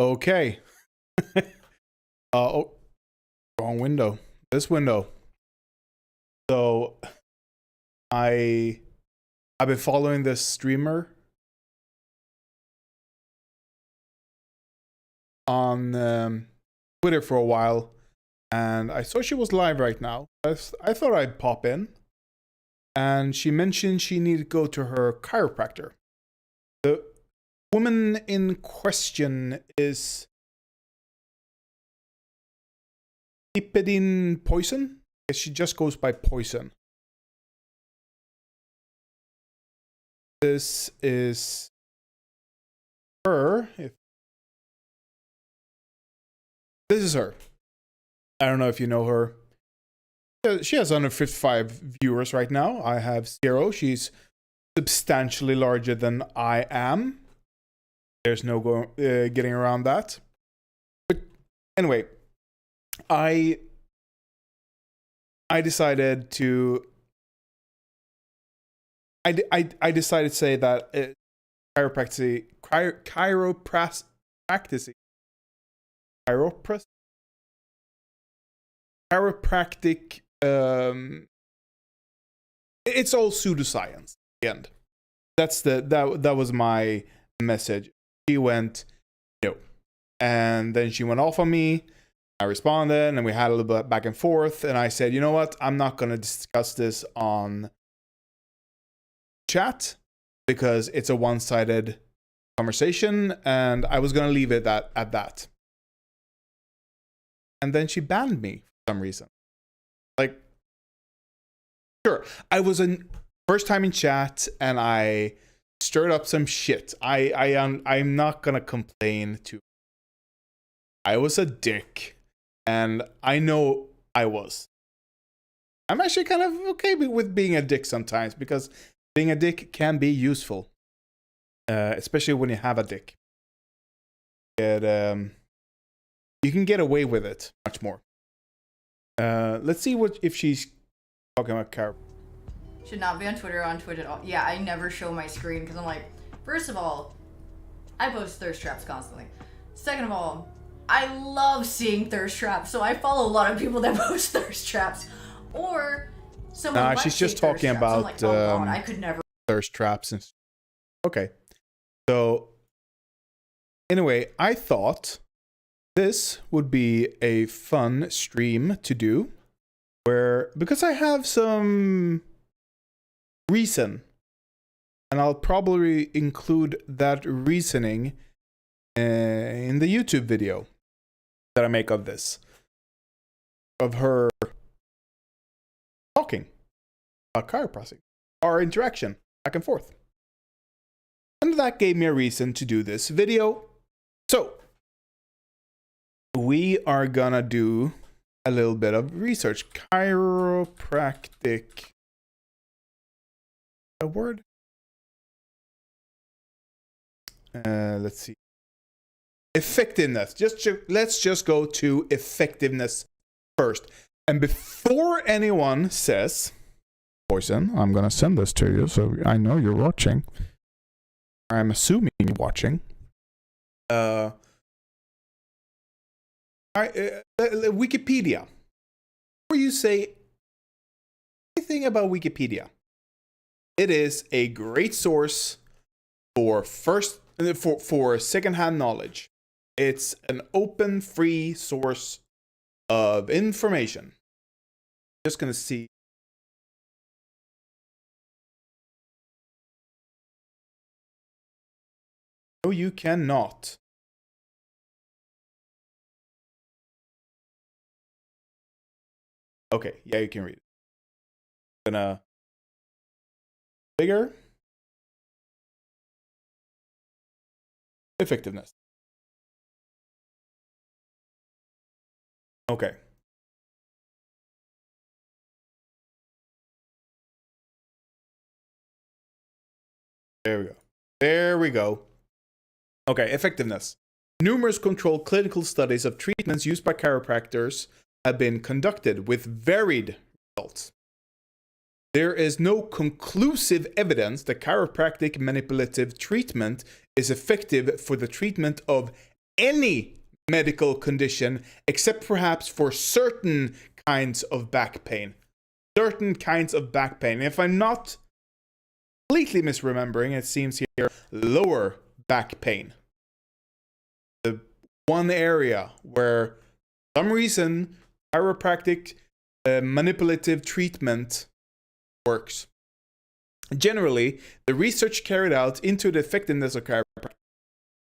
Okay. Oh, wrong window. This window. So I've been following this streamer on Twitter for a while, and I saw she was live right now. I thought I'd pop in, and she mentioned she needed to go to her chiropractor. The woman in question is Ipidine Poison. I guess she just goes by Poison. This is her. This is her. I don't know if you know her. She has under 55 viewers right now. I have 0. She's substantially larger than I am. There's no getting around that. But anyway, I decided to. I decided to say that chiropractic it's all pseudoscience in the end. That was my message. She went no, and then she went off on me. I responded, and we had a little bit back and forth, and I said, you know what, I'm not going to discuss this on chat because it's a one-sided conversation, and I was going to leave it at that. And then she banned me for some reason. Like, sure, I was in first time in chat, and I stirred up some shit. I'm not gonna complain too. I was a dick, and I know I was. I'm actually kind of okay with being a dick sometimes, because being a dick can be useful, especially when you have a dick. You can get away with it much more. Let's see if she's talking about car. Should not be on Twitter at all. Yeah, I never show my screen because I'm like, first of all, I post thirst traps constantly. Second of all, I love seeing thirst traps, so I follow a lot of people that post thirst traps. Or someone she's just talking about like, oh God, I could never thirst traps. And okay, so anyway, I thought this would be a fun stream to do, because I have some reason, and I'll probably include that reasoning in the YouTube video that I make of this, of her talking about chiropracy, our interaction back and forth, and that gave me a reason to do this video. So we are gonna do a little bit of research. Chiropractic. A word? Let's see. Effectiveness. Let's just go to effectiveness first. And before anyone says, Poison, I'm gonna send this to you, so I know you're watching. I'm assuming you're watching. Wikipedia. Before you say anything about Wikipedia, it is a great source for secondhand knowledge. It's an open, free source of information. Just gonna see. No, you cannot. Okay, yeah, you can read it. Gonna bigger. Effectiveness. Okay. There we go. There we go. Okay, effectiveness. Numerous controlled clinical studies of treatments used by chiropractors have been conducted with varied results. There is no conclusive evidence that chiropractic manipulative treatment is effective for the treatment of any medical condition except perhaps for certain kinds of back pain. Certain kinds of back pain. If I'm not completely misremembering, it seems here lower back pain. The one area where, for some reason, chiropractic manipulative treatment works. Generally, the research carried out into the effectiveness of chiropractic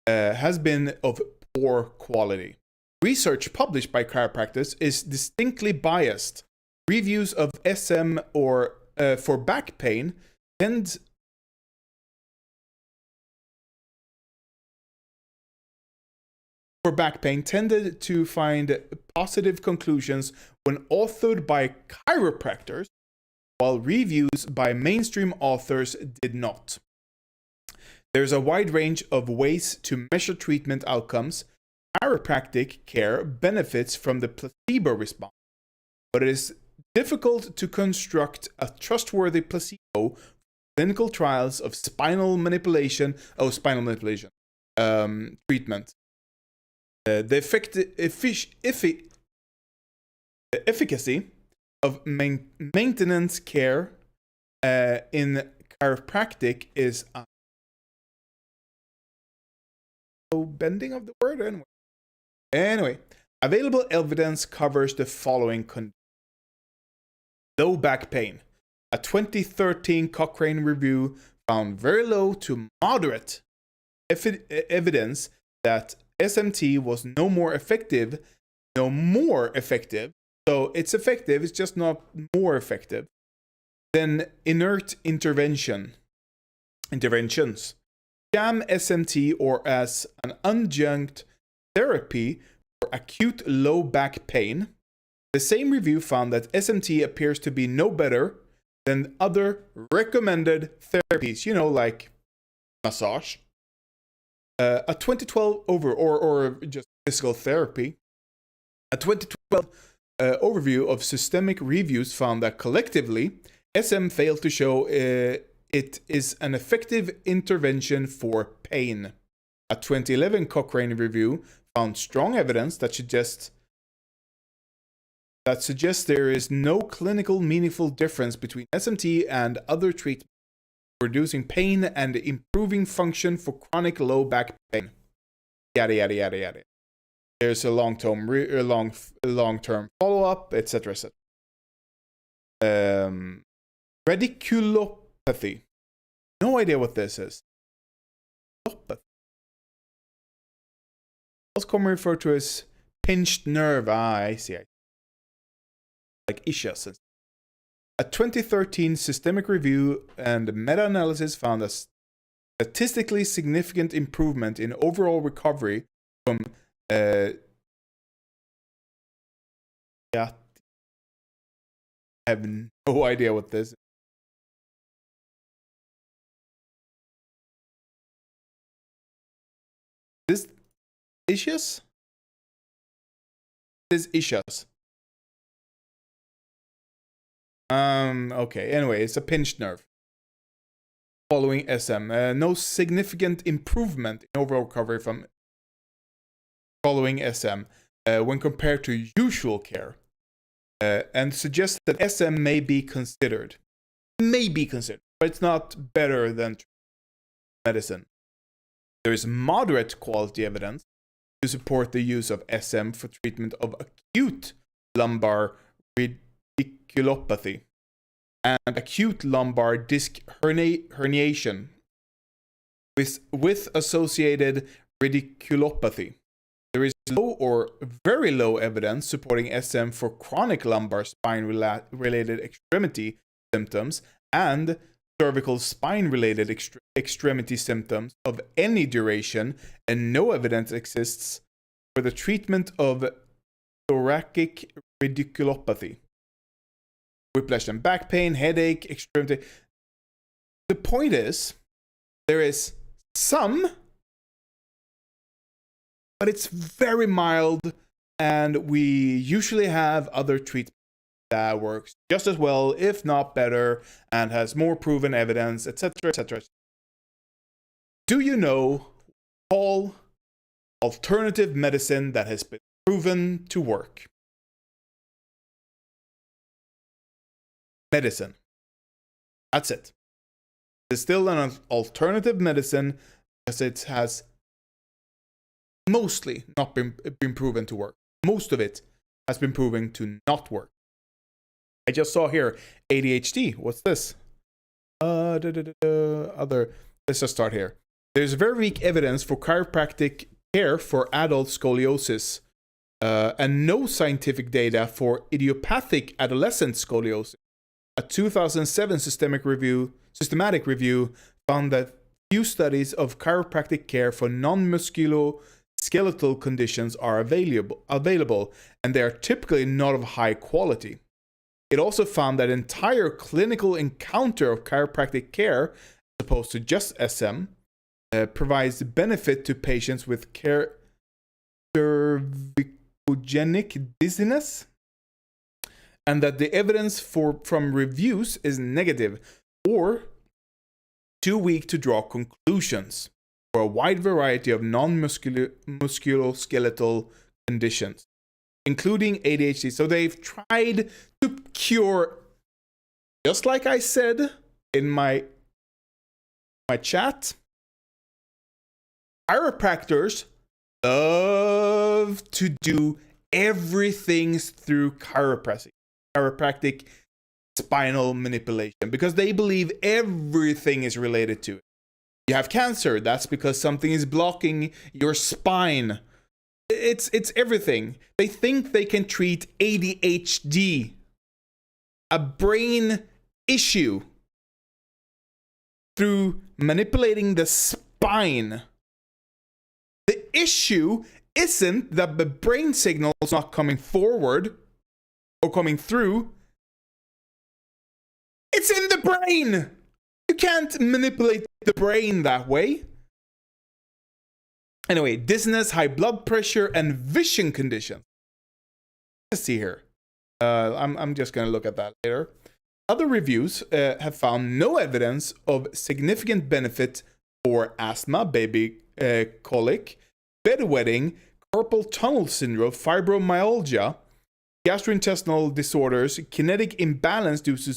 has been of poor quality. Research published by chiropractors is distinctly biased. Reviews of SM or for back pain tended to find positive conclusions when authored by chiropractors, while reviews by mainstream authors did not. There's a wide range of ways to measure treatment outcomes. Chiropractic care benefits from the placebo response, but it is difficult to construct a trustworthy placebo for clinical trials of spinal manipulation treatment. The efficacy of maintenance care in chiropractic is bending of the word anyway. Available evidence covers the following conditions. Low back pain. A 2013 Cochrane review found very low to moderate evidence that SMT was no more effective. So it's effective, it's just not more effective than inert interventions. Sham SMT or as an adjunct therapy for acute low back pain. The same review found that SMT appears to be no better than other recommended therapies, like massage. A 2012 or just physical therapy. A 2012 overview of systemic reviews found that collectively, SM failed to show it is an effective intervention for pain. A 2011 Cochrane review found strong evidence that suggests there is no clinical meaningful difference between SMT and other treatments for reducing pain and improving function for chronic low back pain. Yada yada yada yada. There's a long-term follow-up, etc., etc. Radiculopathy. No idea what this is. It's commonly referred to as pinched nerve. I see. Like ischias. A 2013 systemic review and meta-analysis found a statistically significant improvement in overall recovery from I have no idea what this is. This ischias? This ischias. Okay. Anyway, it's a pinched nerve. Following SM. No significant improvement in overall recovery from following SM when compared to usual care. And suggests that SM may be considered. But it's not better than medicine. There is moderate quality evidence to support the use of SM for treatment of acute lumbar radiculopathy and acute lumbar disc herniation with associated radiculopathy. There is low or very low evidence supporting SM for chronic lumbar spine related extremity symptoms and cervical spine related extremity symptoms of any duration, and no evidence exists for the treatment of thoracic radiculopathy, whiplash and back pain, headache, extremity. The point is, there is some, but it's very mild, and we usually have other treatments that works just as well, if not better, and has more proven evidence, etc., etc. Do you know Paul alternative medicine that has been proven to work. Medicine. That's it. It's still an alternative medicine because it has mostly not been proven to work. Most of it has been proven to not work. I just saw here ADHD. What's this? Other. Let's just start here. There's very weak evidence for chiropractic care for adult scoliosis, and no scientific data for idiopathic adolescent scoliosis. A 2007 systematic review found that few studies of chiropractic care for non-musculoskeletal conditions are available, and they are typically not of high quality. It also found that entire clinical encounter of chiropractic care, as opposed to just SM, provides benefit to patients with cervicogenic dizziness, and that the evidence from reviews is negative or too weak to draw conclusions for a wide variety of non-musculoskeletal conditions, including ADHD. So they've tried to cure, just like I said in my chat, chiropractors love to do everything through chiropractic spinal manipulation, because they believe everything is related to it. You have cancer, that's because something is blocking your spine. It's everything. They think they can treat ADHD, a brain issue, through manipulating the spine. The issue isn't that the brain signal is not coming forward or coming through. It's in the brain. You can't manipulate the brain that way. Anyway, dizziness, high blood pressure, and vision conditions. Let's see here. I'm just going to look at that later. Other reviews have found no evidence of significant benefit for asthma, baby colic, bedwetting, carpal tunnel syndrome, fibromyalgia, gastrointestinal disorders, kinetic imbalance due to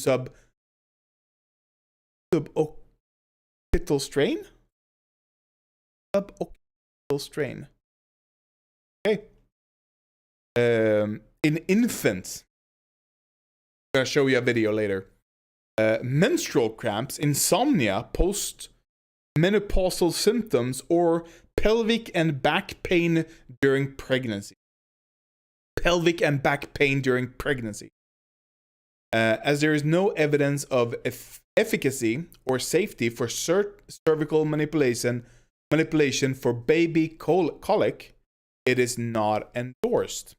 suboccipital strain? Suboccipital strain. Okay. In infants, I'm going to show you a video later. Menstrual cramps, insomnia, post-menopausal symptoms, or pelvic and back pain during pregnancy. Pelvic and back pain during pregnancy. As there is no evidence of efficacy or safety for cervical manipulation for baby colic, it is not endorsed.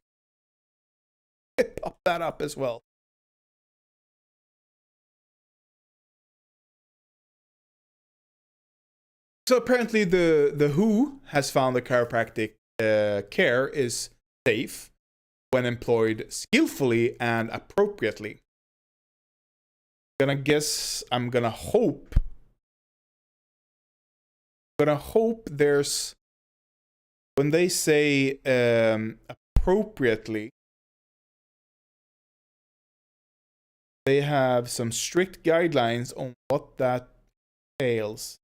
Pop that up as well. So apparently the WHO has found the chiropractic care is safe when employed skillfully and appropriately. I'm gonna hope there's, when they say appropriately, they have some strict guidelines on what that entails.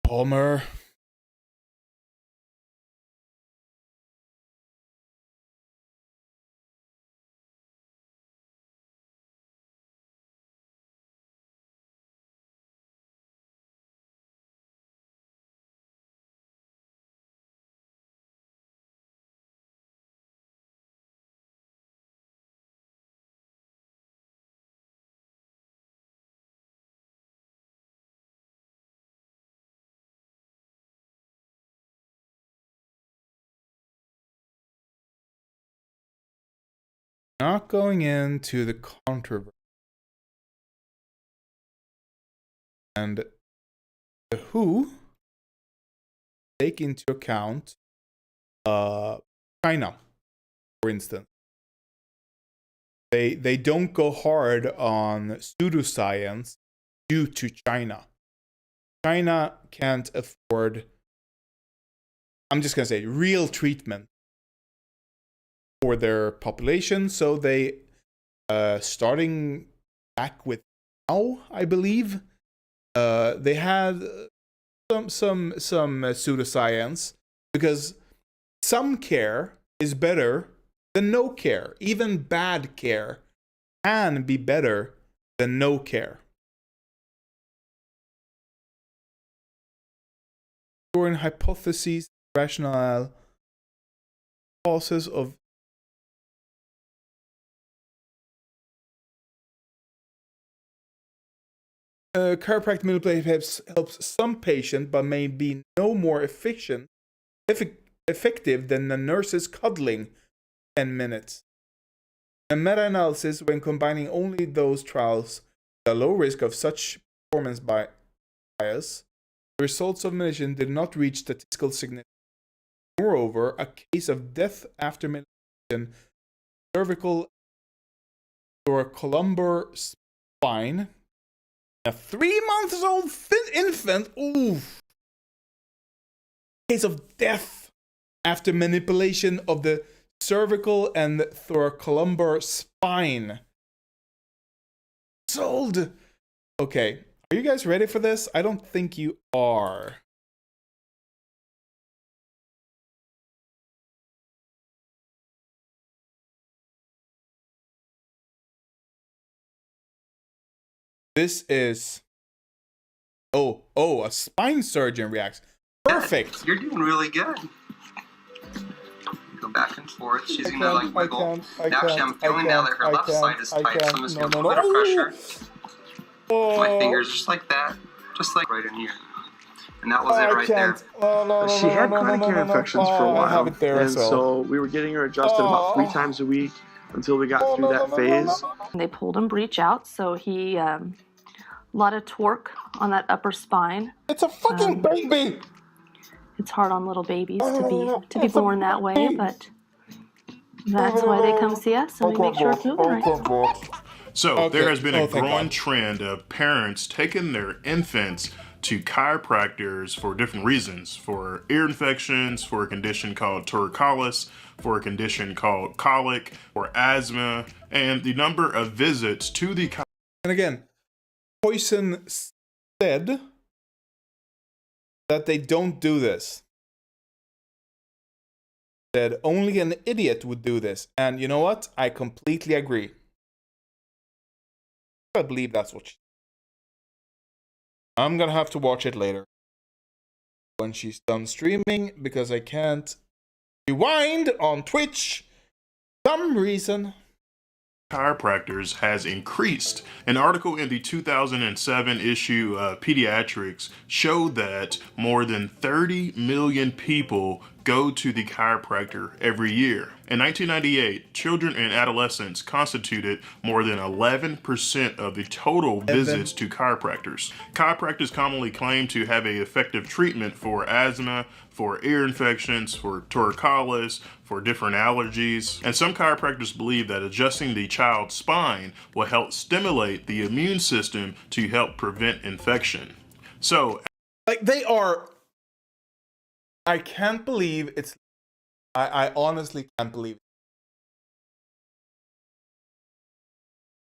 Palmer. Not going into the controversy. And the WHO take into account China, for instance. They don't go hard on pseudoscience due to China. China can't afford, I'm just going to say, real treatment for their population. So they, starting back with now, I believe, they had some pseudoscience, because some care is better than no care. Even bad care can be better than no care. During hypotheses, rationale, causes of chiropractic manipulation helps some patient, but may be no more effective than the nurse's cuddling 10 minutes. A meta-analysis, when combining only those trials with a low risk of such performance bias, the results of manipulation did not reach statistical significance. Moreover, a case of death after manipulation, cervical or columbar spine, a 3-month-old infant, case of death after manipulation of the cervical and thoracolumbar spine. Sold. Okay, are you guys ready for this? I don't think you are. This is a spine surgeon reacts. Perfect. You're doing really good. Go back and forth. She's gonna like wiggle. Actually, I'm feeling now that her left side is tight, so I'm just gonna put a little pressure. My fingers just like that, just like right in here. And that was it right there. She had chronic ear infections for a while, and so we were getting her adjusted about 3 times a week until we got through that phase. They pulled him breech out, so he a lot of torque on that upper spine. It's a fucking baby. It's hard on little babies to be born that way, but that's why they come see us, and we make sure it's moving right. So there has been a growing trend of parents taking their infants to chiropractors for different reasons, for ear infections, for a condition called torticollis, for a condition called colic, for asthma, and the number of visits to the And again, Poison said that they don't do this. That only an idiot would do this. And you know what? I completely agree. I believe that's what she... I'm gonna have to watch it later when she's done streaming, because I can't rewind on Twitch for some reason. Chiropractors has increased. An article in the 2007 issue of Pediatrics showed that more than 30 million people go to the chiropractor every year. In 1998, children and adolescents constituted more than 11% of the total visits to chiropractors. Chiropractors commonly claim to have an effective treatment for asthma, for ear infections, for torticollis, for different allergies. And some chiropractors believe that adjusting the child's spine will help stimulate the immune system to help prevent infection. So, like, they are... I can't believe it's... I honestly can't believe it.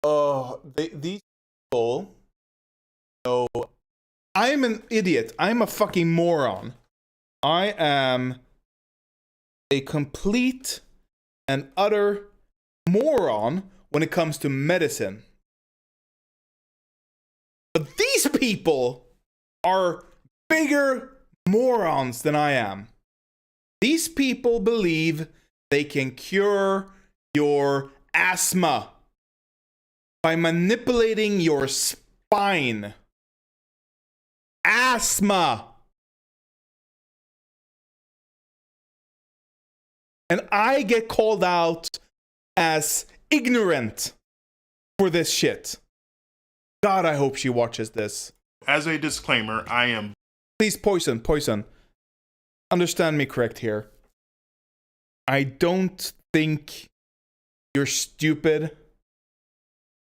Oh, these people... No, I'm an idiot. I'm a fucking moron. I am a complete and utter moron when it comes to medicine. But these people are bigger morons than I am. These people believe they can cure your asthma by manipulating your spine. Asthma. And I get called out as ignorant for this shit. God, I hope she watches this. as a disclaimer, I am... Please, Poison. understand me correct here. I don't think you're stupid.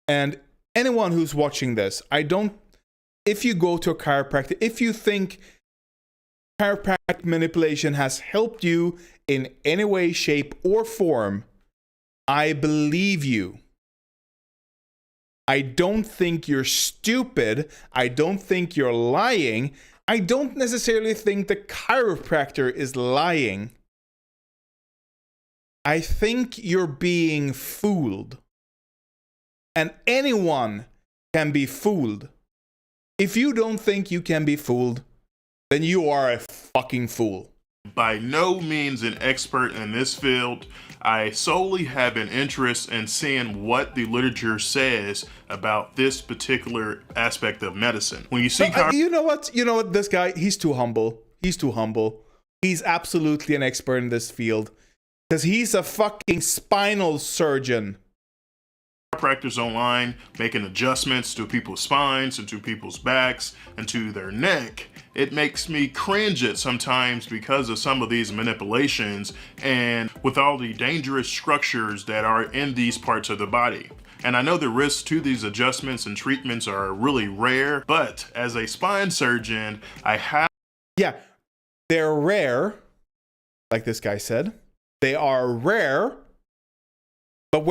And anyone who's watching this, if you go to a chiropractor, if you think chiropractic manipulation has helped you in any way, shape, or form, I believe you. I don't think you're stupid. I don't think you're lying. I don't necessarily think the chiropractor is lying. I think you're being fooled. And anyone can be fooled. If you don't think you can be fooled, then you are a fucking fool. By no means an expert in this field. I solely have an interest in seeing what the literature says about this particular aspect of medicine. When you see you know what? This guy, he's too humble. He's absolutely an expert in this field. Because he's a fucking spinal surgeon. Chiropractors online making adjustments to people's spines and to people's backs and to their neck. It makes me cringe it sometimes because of some of these manipulations and with all the dangerous structures that are in these parts of the body. And I know the risks to these adjustments and treatments are really rare, but as a spine surgeon, I have... Yeah, they're rare, like this guy said. They are rare, but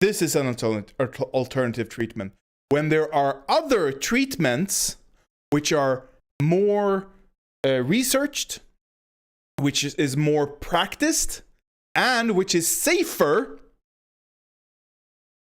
this is an alternative treatment. When there are other treatments which are more researched, which is more practiced, and which is safer,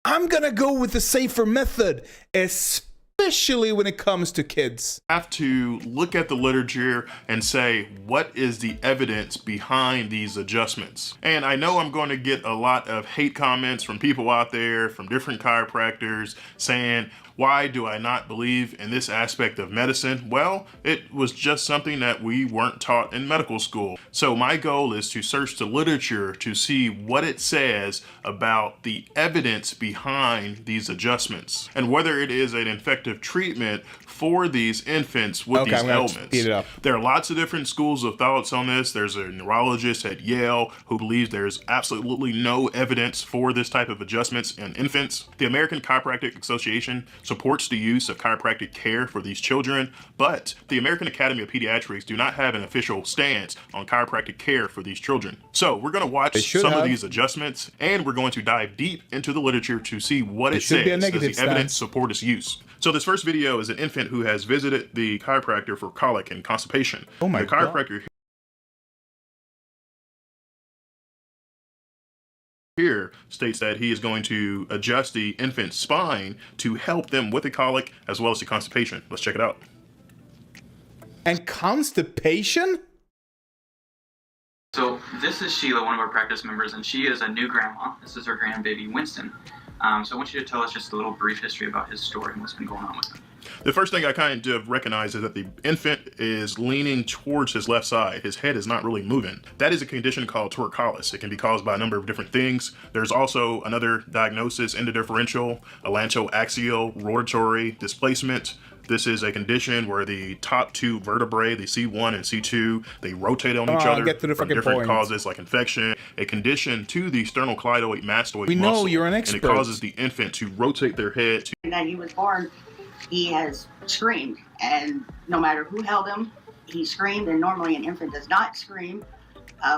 I'm gonna go with the safer method, especially when it comes to kids. Have to look at the literature and say, what is the evidence behind these adjustments? And I know I'm going to get a lot of hate comments from people out there, from different chiropractors saying, why do I not believe in this aspect of medicine? Well, it was just something that we weren't taught in medical school. So my goal is to search the literature to see what it says about the evidence behind these adjustments and whether it is an effective treatment for these infants with these ailments. There are lots of different schools of thoughts on this. There's a neurologist at Yale who believes there's absolutely no evidence for this type of adjustments in infants. The American Chiropractic Association supports the use of chiropractic care for these children, but the American Academy of Pediatrics do not have an official stance on chiropractic care for these children. So we're going to watch some of these adjustments, and we're going to dive deep into the literature to see what it says. Does the evidence support its use? So this first video is an infant who has visited the chiropractor for colic and constipation. Oh my God. The chiropractor here states that he is going to adjust the infant's spine to help them with the colic as well as the constipation. Let's check it out. And constipation? So this is Sheila, one of our practice members, and she is a new grandma. This is her grandbaby, Winston. So I want you to tell us just a little brief history about his story and what's been going on with him. The first thing I kind of recognize is that the infant is leaning towards his left side. His head is not really moving. That is a condition called torticollis. It can be caused by a number of different things. There's also another diagnosis, endodifferential, allantoaxial rotatory displacement. This is a condition where the top two vertebrae, the C1 and C2, they rotate on each other from different causes like infection. A condition to the sternocleidoid mastoid muscle. We know you're an expert. And it causes the infant to rotate their head. And that he was born, he has screamed, and no matter who held him, he screamed, and normally an infant does not scream.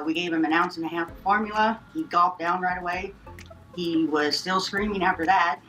We gave him 1.5 ounces of formula. He gulped down right away. He was still screaming after that.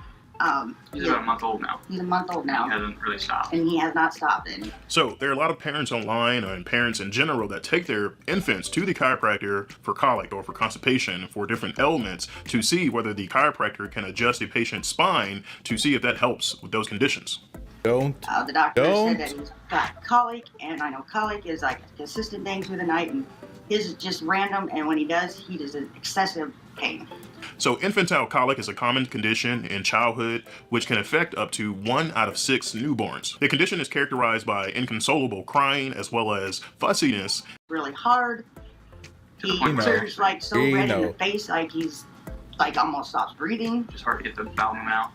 He's about a month old now. He's a month old now. He hasn't really stopped. And he has not stopped. So there are a lot of parents online and parents in general that take their infants to the chiropractor for colic or for constipation, for different ailments, to see whether the chiropractor can adjust a patient's spine to see if that helps with those conditions. The doctor said that he's got colic, and I know colic is like a consistent thing through the night, and his is just random, and when he does an excessive pain. So infantile colic is a common condition in childhood which can affect up to 1 out of 6 newborns. The condition is characterized by inconsolable crying as well as fussiness. Really hard. He turns like so red in the face, like he's like almost stops breathing. Just hard to get the bowel movement out.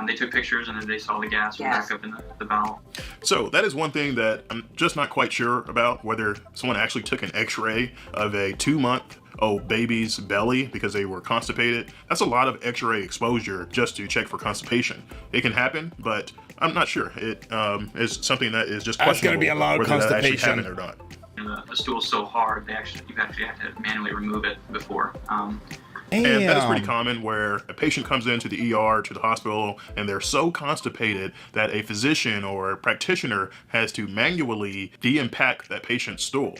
They took pictures and then they saw the gas back up in the bowel. So that is one thing that just not quite sure about whether someone actually took an x-ray of a 2-month-old baby's belly because they were constipated. That's a lot of x-ray exposure just to check for constipation. It can happen, but I'm not sure. It is something that is just questionable. That's gonna be a lot of constipation or not. The stool's so hard, you actually have to manually remove it before. And that is pretty common, where a patient comes into the ER, to the hospital, and they're so constipated that a physician or a practitioner has to manually de-impact that patient's stool.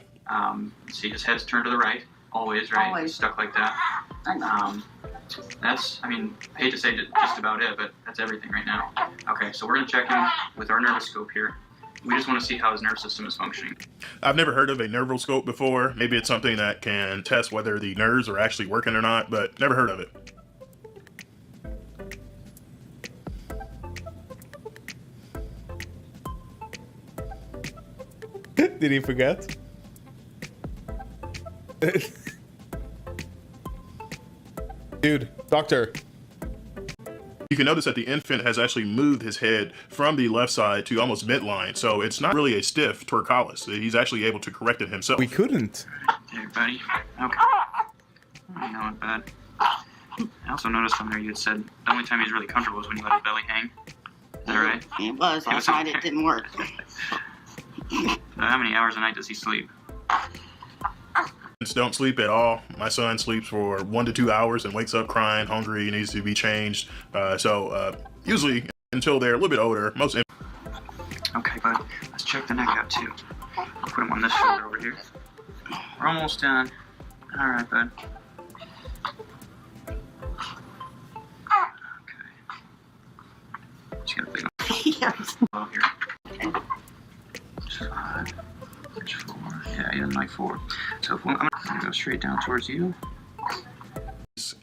See, his head's turned to the right, always, right? Always. Stuck like that. That's, I mean, I hate to say just about it, but that's everything right now. Okay, so we're gonna check him with our nervous scope here. We just want to see how his nervous system is functioning. I've never heard of a nervoscope before. Maybe it's something that can test whether the nerves are actually working or not, but never heard of it. Did he forget? Dude, doctor. You can notice that the infant has actually moved his head from the left side to almost midline, so it's not really a stiff torcalis. He's actually able to correct it himself. We couldn't. Hey, buddy. Okay. Not bad. I also noticed on there you had said the only time he's really comfortable is when you let his belly hang. Is that right? It was. Last night it didn't work. How many hours a night does he sleep? Don't sleep at all. My son sleeps for 1 to 2 hours and wakes up crying, hungry, needs to be changed. Usually until they're a little bit older, Okay, bud. Let's check the neck out too. I'll put him on this shoulder over here. We're almost done. All right, bud. Okay. Just gonna big Yes. one here. 5, 4. Yeah, he doesn't like 4. So I'm gonna go straight down towards you.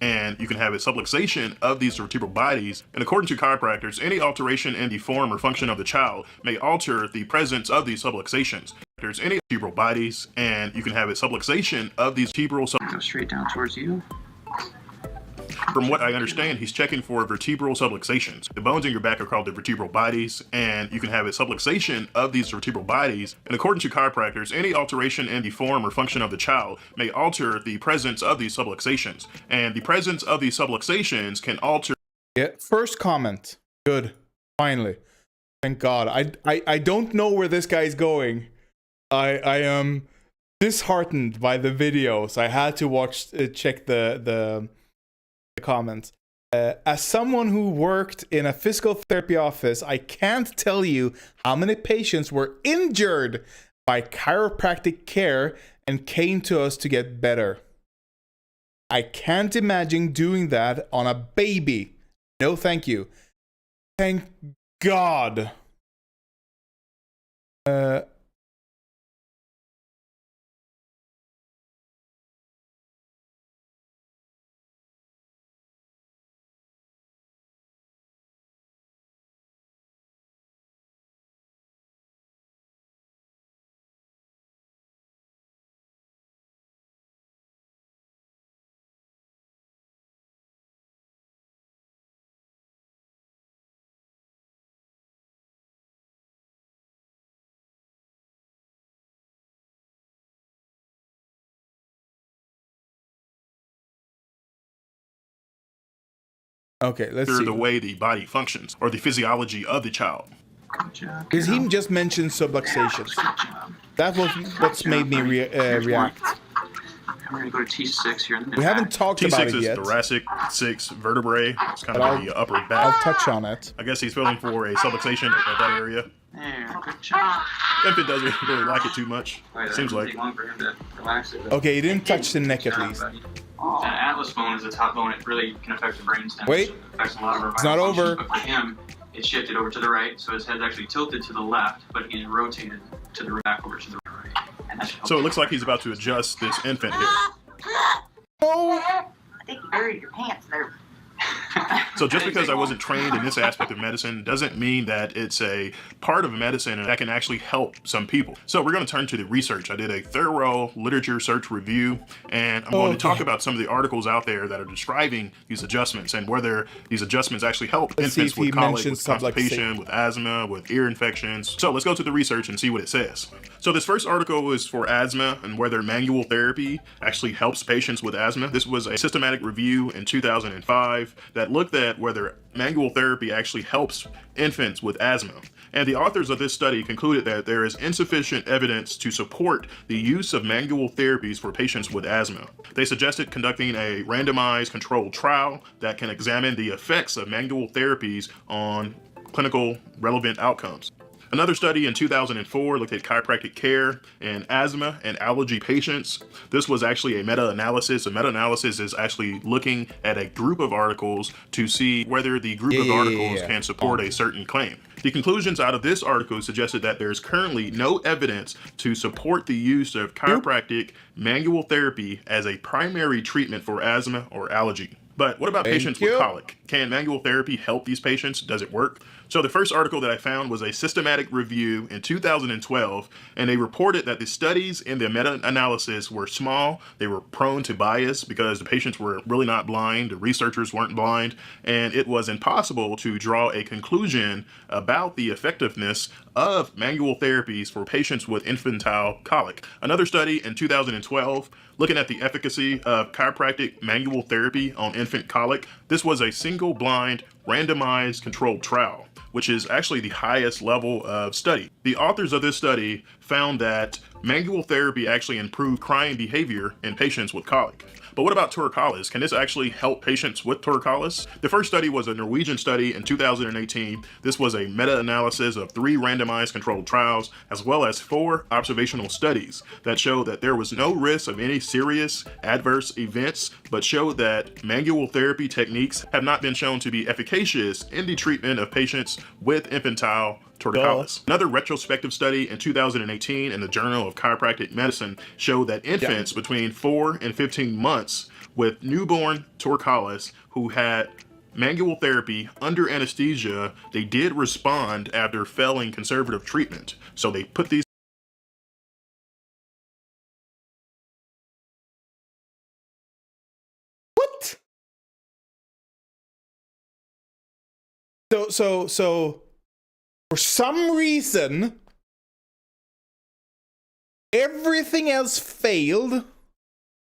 and you can have a subluxation of these vertebral bodies. And according to chiropractors, any alteration in the form or function of the child may alter the presence of these subluxations. There's any vertebral bodies, and you can have a subluxation of these vertebral. Go straight down towards you. From what I understand, he's checking for vertebral subluxations. The bones in your back are called the vertebral bodies, and you can have a subluxation of these vertebral bodies. And according to chiropractors, any alteration in the form or function of the child may alter the presence of these subluxations. And the presence of these subluxations can alter. Yeah, first comment. Good. Finally. Thank God. I don't know where this guy's going. I am disheartened by the videos. I had to watch, check the comments. As someone who worked in a physical therapy office, I can't tell you how many patients were injured by chiropractic care and came to us to get better. I can't imagine doing that on a baby. No, thank you. Thank God. Okay, let's see. The way the body functions or the physiology of the child. Because he just mentioned subluxations. That was what's made me react. We're going to go to T6 here in the We haven't talked about it T6 is yet. thoracic, 6 vertebrae. It's kind of the upper I'll back. touch on it. I guess he's feeling for a subluxation at that area. There, good job. If it doesn't really like it too much, seems like. Take long for him to relax it. Okay, he didn't touch the neck at least. The atlas bone is the top bone. It really can affect the brainstem. Wait. So it affects a lot of our It's not vital over. functions, But for him, it shifted over to the right, so his head's actually tilted to the left, but he's rotated to the back over to the right. And that should help So it looks like he's about to adjust this infant here. Oh! I think you buried your pants there. So just because I wasn't trained in this aspect of medicine doesn't mean that it's a part of medicine that can actually help some people. So we're going to turn to the research. I did a thorough literature search review, and I'm going to talk about some of the articles out there that are describing these adjustments and whether these adjustments actually help infants with colic, with constipation, with asthma, with ear infections. So let's go to the research and see what it says. So this first article is for asthma and whether manual therapy actually helps patients with asthma. This was a systematic review in 2005 that looked at whether manual therapy actually helps infants with asthma. And the authors of this study concluded that there is insufficient evidence to support the use of manual therapies for patients with asthma. They suggested conducting a randomized controlled trial that can examine the effects of manual therapies on clinical relevant outcomes. Another study in 2004 looked at chiropractic care in asthma and allergy patients. This was actually a meta-analysis. A meta-analysis is actually looking at a group of articles to see whether the group of articles can support a certain claim. The conclusions out of this article suggested that there's currently no evidence to support the use of chiropractic manual therapy as a primary treatment for asthma or allergy. But what about patients with colic? Can manual therapy help these patients? Does it work? So the first article that I found was a systematic review in 2012, and they reported that the studies in the meta-analysis were small. They were prone to bias because the patients were really not blind, the researchers weren't blind, and it was impossible to draw a conclusion about the effectiveness of manual therapies for patients with infantile colic. Another study in 2012 looking at the efficacy of chiropractic manual therapy on infant colic. This was a single-blind, randomized controlled trial, which is actually the highest level of study. The authors of this study found that manual therapy actually improved crying behavior in patients with colic. But what about torticollis? Can this actually help patients with torticollis? The first study was a Norwegian study in 2018. This was a meta-analysis of 3 randomized controlled trials, as well as 4 observational studies that showed that there was no risk of any serious adverse events, but showed that manual therapy techniques have not been shown to be efficacious in the treatment of patients with infantile torticollis. Another retrospective study in 2018 in the Journal of Chiropractic Medicine showed that infants between 4 and 15 months with newborn torticollis who had manual therapy under anesthesia, they did respond after failing conservative treatment. So they put these So for some reason, everything else failed.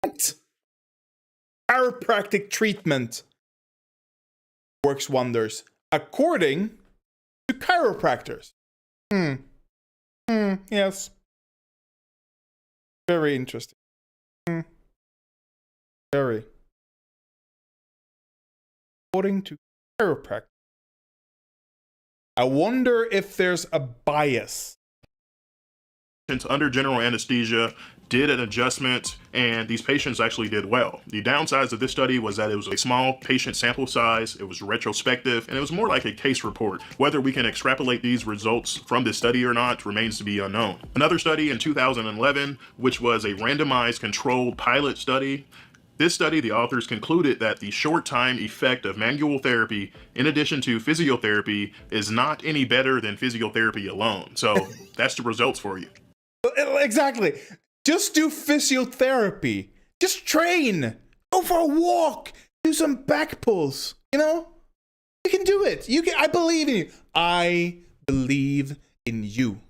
What? Chiropractic treatment works wonders, according to chiropractors. Yes. Very interesting. Very. According to chiropractors. I wonder if there's a bias. Under general anesthesia did an adjustment, and these patients actually did well. The downsides of this study was that it was a small patient sample size, it was retrospective, and it was more like a case report. Whether we can extrapolate these results from this study or not remains to be unknown. Another study in 2011, which was a randomized controlled pilot study. This study, the authors concluded that the short time effect of manual therapy, in addition to physiotherapy, is not any better than physiotherapy alone. So that's the results for you. Exactly. Just do physiotherapy. Just train. Go for a walk. Do some back pulls. You know? You can do it. You can. I believe in you. I believe in you.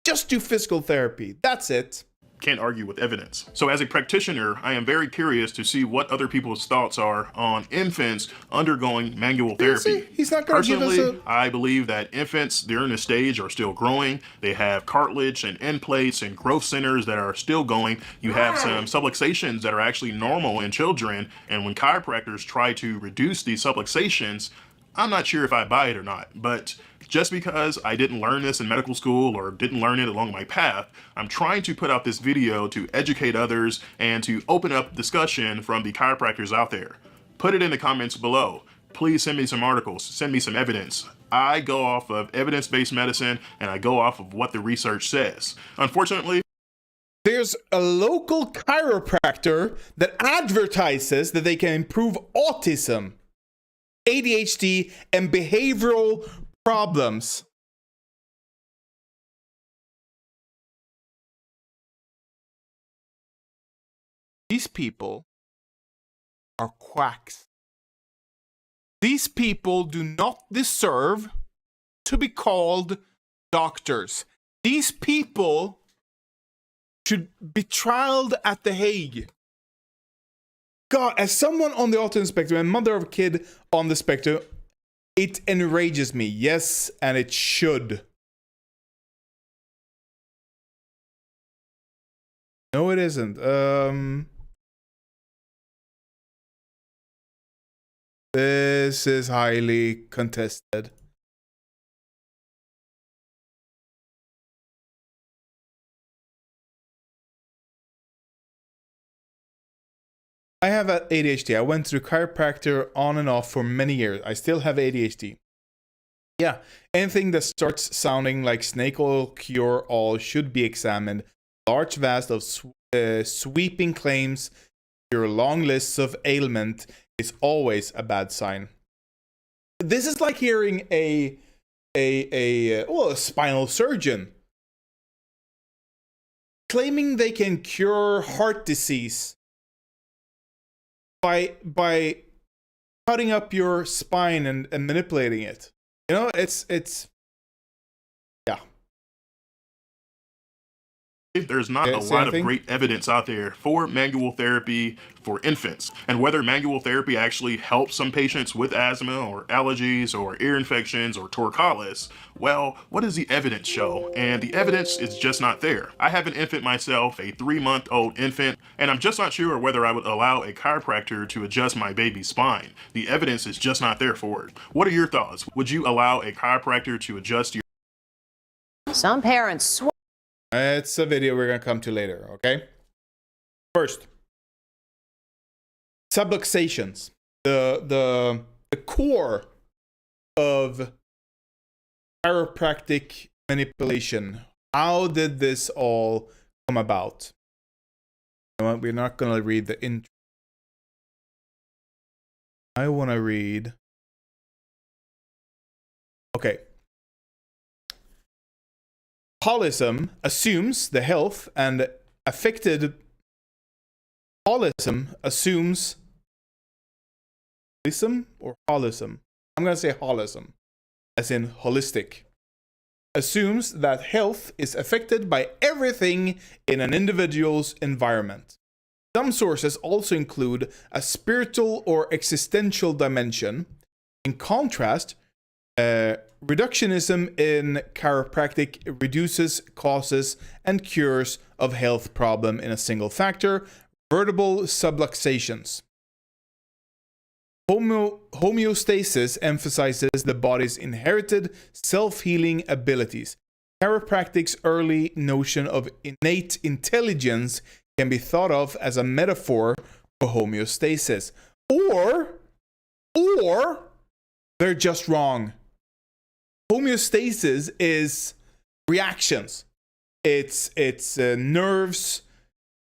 Just do physical therapy. That's it. Can't argue with evidence. So as a practitioner, I am very curious to see what other people's thoughts are on infants undergoing manual therapy. He's not going to give us Personally, I believe that infants during this stage are still growing. They have cartilage and end plates and growth centers that are still going. You have some subluxations that are actually normal in children. And when chiropractors try to reduce these subluxations, I'm not sure if I buy it or not, but just because I didn't learn this in medical school or didn't learn it along my path, I'm trying to put out this video to educate others and to open up discussion from the chiropractors out there. Put it in the comments below. Please send me some articles, send me some evidence. I go off of evidence-based medicine and I go off of what the research says. Unfortunately, there's a local chiropractor that advertises that they can improve autism. ADHD, and behavioral problems. These people are quacks. These people do not deserve to be called doctors. These people should be trialed at The Hague. God, as someone on the autism spectrum and mother of a kid on the spectrum, it enrages me. Yes, and it should. No, it isn't. This is highly contested. I have ADHD. I went through chiropractor on and off for many years. I still have ADHD. Yeah, anything that starts sounding like snake oil cure all should be examined. Large vast of sweeping claims, your long lists of ailment is always a bad sign. This is like hearing a spinal surgeon claiming they can cure heart disease by cutting up your spine and manipulating it. You know, it's yeah. There's not a lot of great evidence out there for manual therapy for infants, and whether manual therapy actually helps some patients with asthma or allergies or ear infections or torticollis. Well, what does the evidence show? And the evidence is just not there. I have an infant myself, a 3-month-old infant, and I'm just not sure whether I would allow a chiropractor to adjust my baby's spine. The evidence is just not there for it. What are your thoughts? Would you allow a chiropractor to adjust your... Some parents It's a video we're going to come to later, okay? First, subluxations. The core of chiropractic manipulation. How did this all come about? You know what? We're not going to read the intro. I want to read... Okay. Holism assumes the health and affected. Holism assumes. Holism or holism? I'm going to say holism, as in holistic. Assumes that health is affected by everything in an individual's environment. Some sources also include a spiritual or existential dimension. In contrast, reductionism in chiropractic reduces causes and cures of health problem in a single factor, vertebral subluxations. Homeostasis emphasizes the body's inherited self-healing abilities. Chiropractic's early notion of innate intelligence can be thought of as a metaphor for homeostasis. Or they're just wrong. Homeostasis is reactions. It's nerves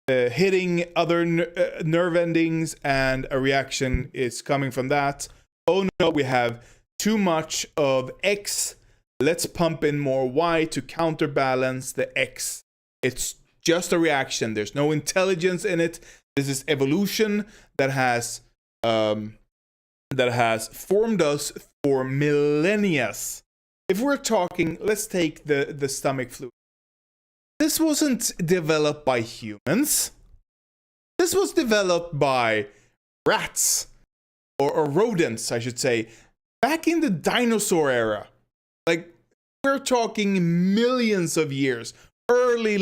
hitting other nerve endings, and a reaction is coming from that. Oh no, we have too much of X. Let's pump in more Y to counterbalance the X. It's just a reaction. There's no intelligence in it. This is evolution that has formed us for millennia. If we're talking, let's take the stomach fluid. This wasn't developed by humans. This was developed by rats, or rodents, I should say, back in the dinosaur era. Like, we're talking millions of years. Early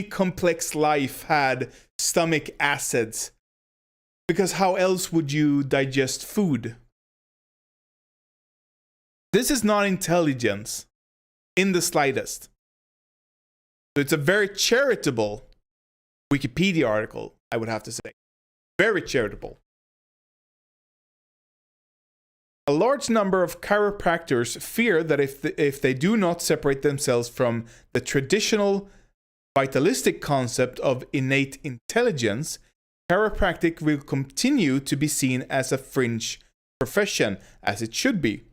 complex life had stomach acids. Because how else would you digest food? This is not intelligence in the slightest. So it's a very charitable Wikipedia article, I would have to say. Very charitable. A large number of chiropractors fear that if they do not separate themselves from the traditional vitalistic concept of innate intelligence, chiropractic will continue to be seen as a fringe profession, as it should be.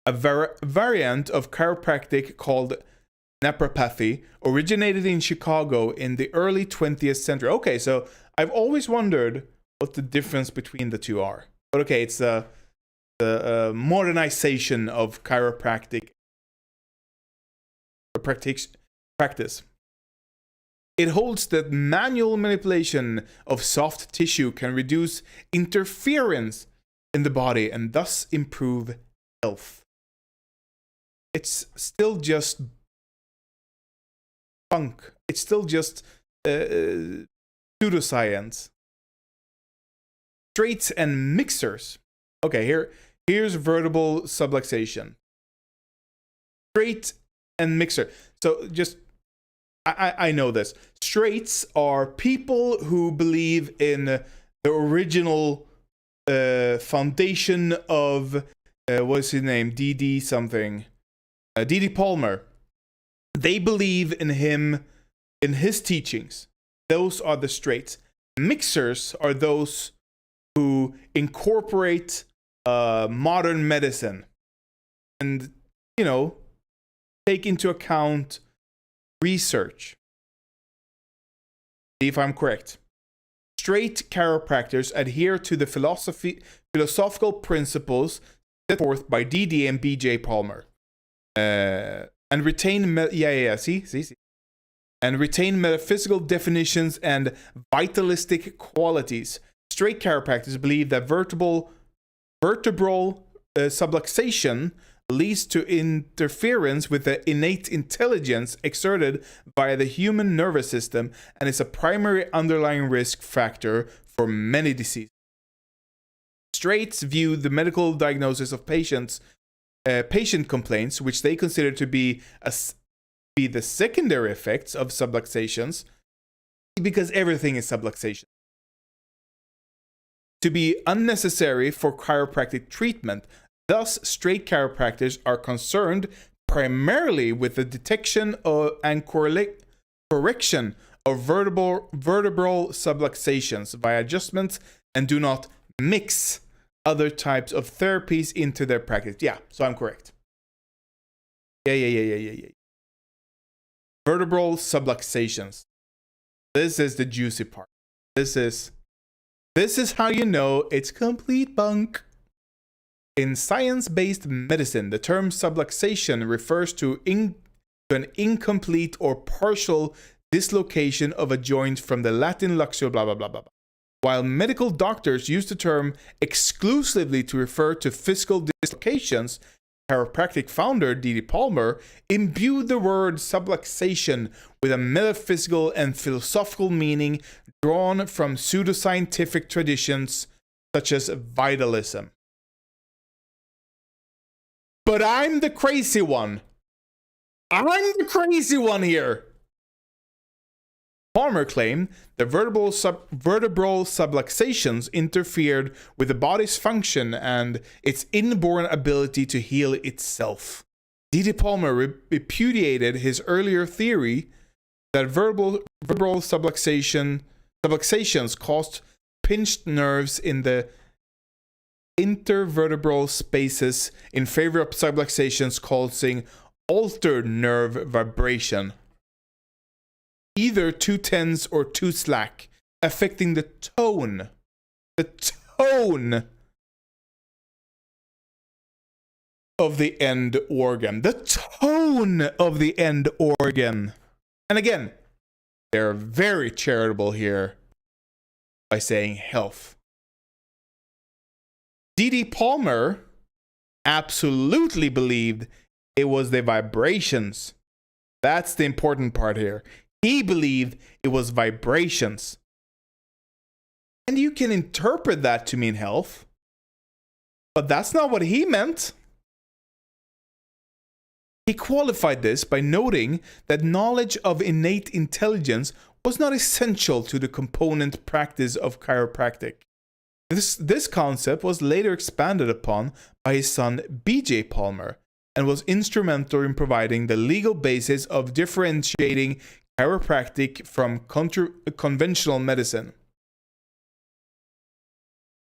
A variant of chiropractic called Chiropracy originated in Chicago in the early 20th century. Okay, so I've always wondered what the difference between the two are. But okay, it's the modernization of chiropractic practice. It holds that manual manipulation of soft tissue can reduce interference in the body and thus improve health. It's still just funk. It's still just pseudoscience. Straights and mixers. Okay, here's vertebral subluxation. Straight and mixer. So just, I know this. Straights are people who believe in the original foundation of, what's his name? D.D. something. D.D. Palmer. They believe in him, in his teachings. Those are the straights. Mixers are those who incorporate modern medicine and, take into account research. See if I'm correct. Straight chiropractors adhere to the philosophical principles set forth by D.D. and B.J. Palmer. And retain and retain metaphysical definitions and vitalistic qualities. Straight chiropractors believe that vertebral subluxation leads to interference with the innate intelligence exerted by the human nervous system and is a primary underlying risk factor for many diseases. Straights view the medical diagnosis of patient complaints, which they consider to be the secondary effects of subluxations, because everything is subluxation, to be unnecessary for chiropractic treatment. Thus, straight chiropractors are concerned primarily with the detection and correction of vertebral subluxations via adjustments and do not mix other types of therapies into their practice. Yeah, so I'm correct. Yeah. Vertebral subluxations. This is the juicy part. This is how you know it's complete bunk. In science-based medicine, the term subluxation refers to an incomplete or partial dislocation of a joint from the Latin luxio, blah, blah, blah, blah, blah. While medical doctors use the term exclusively to refer to physical dislocations, chiropractic founder D.D. Palmer imbued the word subluxation with a metaphysical and philosophical meaning drawn from pseudoscientific traditions such as vitalism. But I'm the crazy one. I'm the crazy one here. Palmer claimed that vertebral subluxations interfered with the body's function and its inborn ability to heal itself. D.D. Palmer repudiated his earlier theory that vertebral subluxations caused pinched nerves in the intervertebral spaces in favor of subluxations causing altered nerve vibration, either too tense or too slack, affecting the tone of the end organ. The tone of the end organ. And again, they're very charitable here by saying health. D.D. Palmer absolutely believed it was the vibrations. That's the important part here. He believed it was vibrations. And you can interpret that to mean health, but that's not what he meant. He qualified this by noting that knowledge of innate intelligence was not essential to the component practice of chiropractic. This concept was later expanded upon by his son B.J. Palmer and was instrumental in providing the legal basis of differentiating chiropractic from conventional medicine.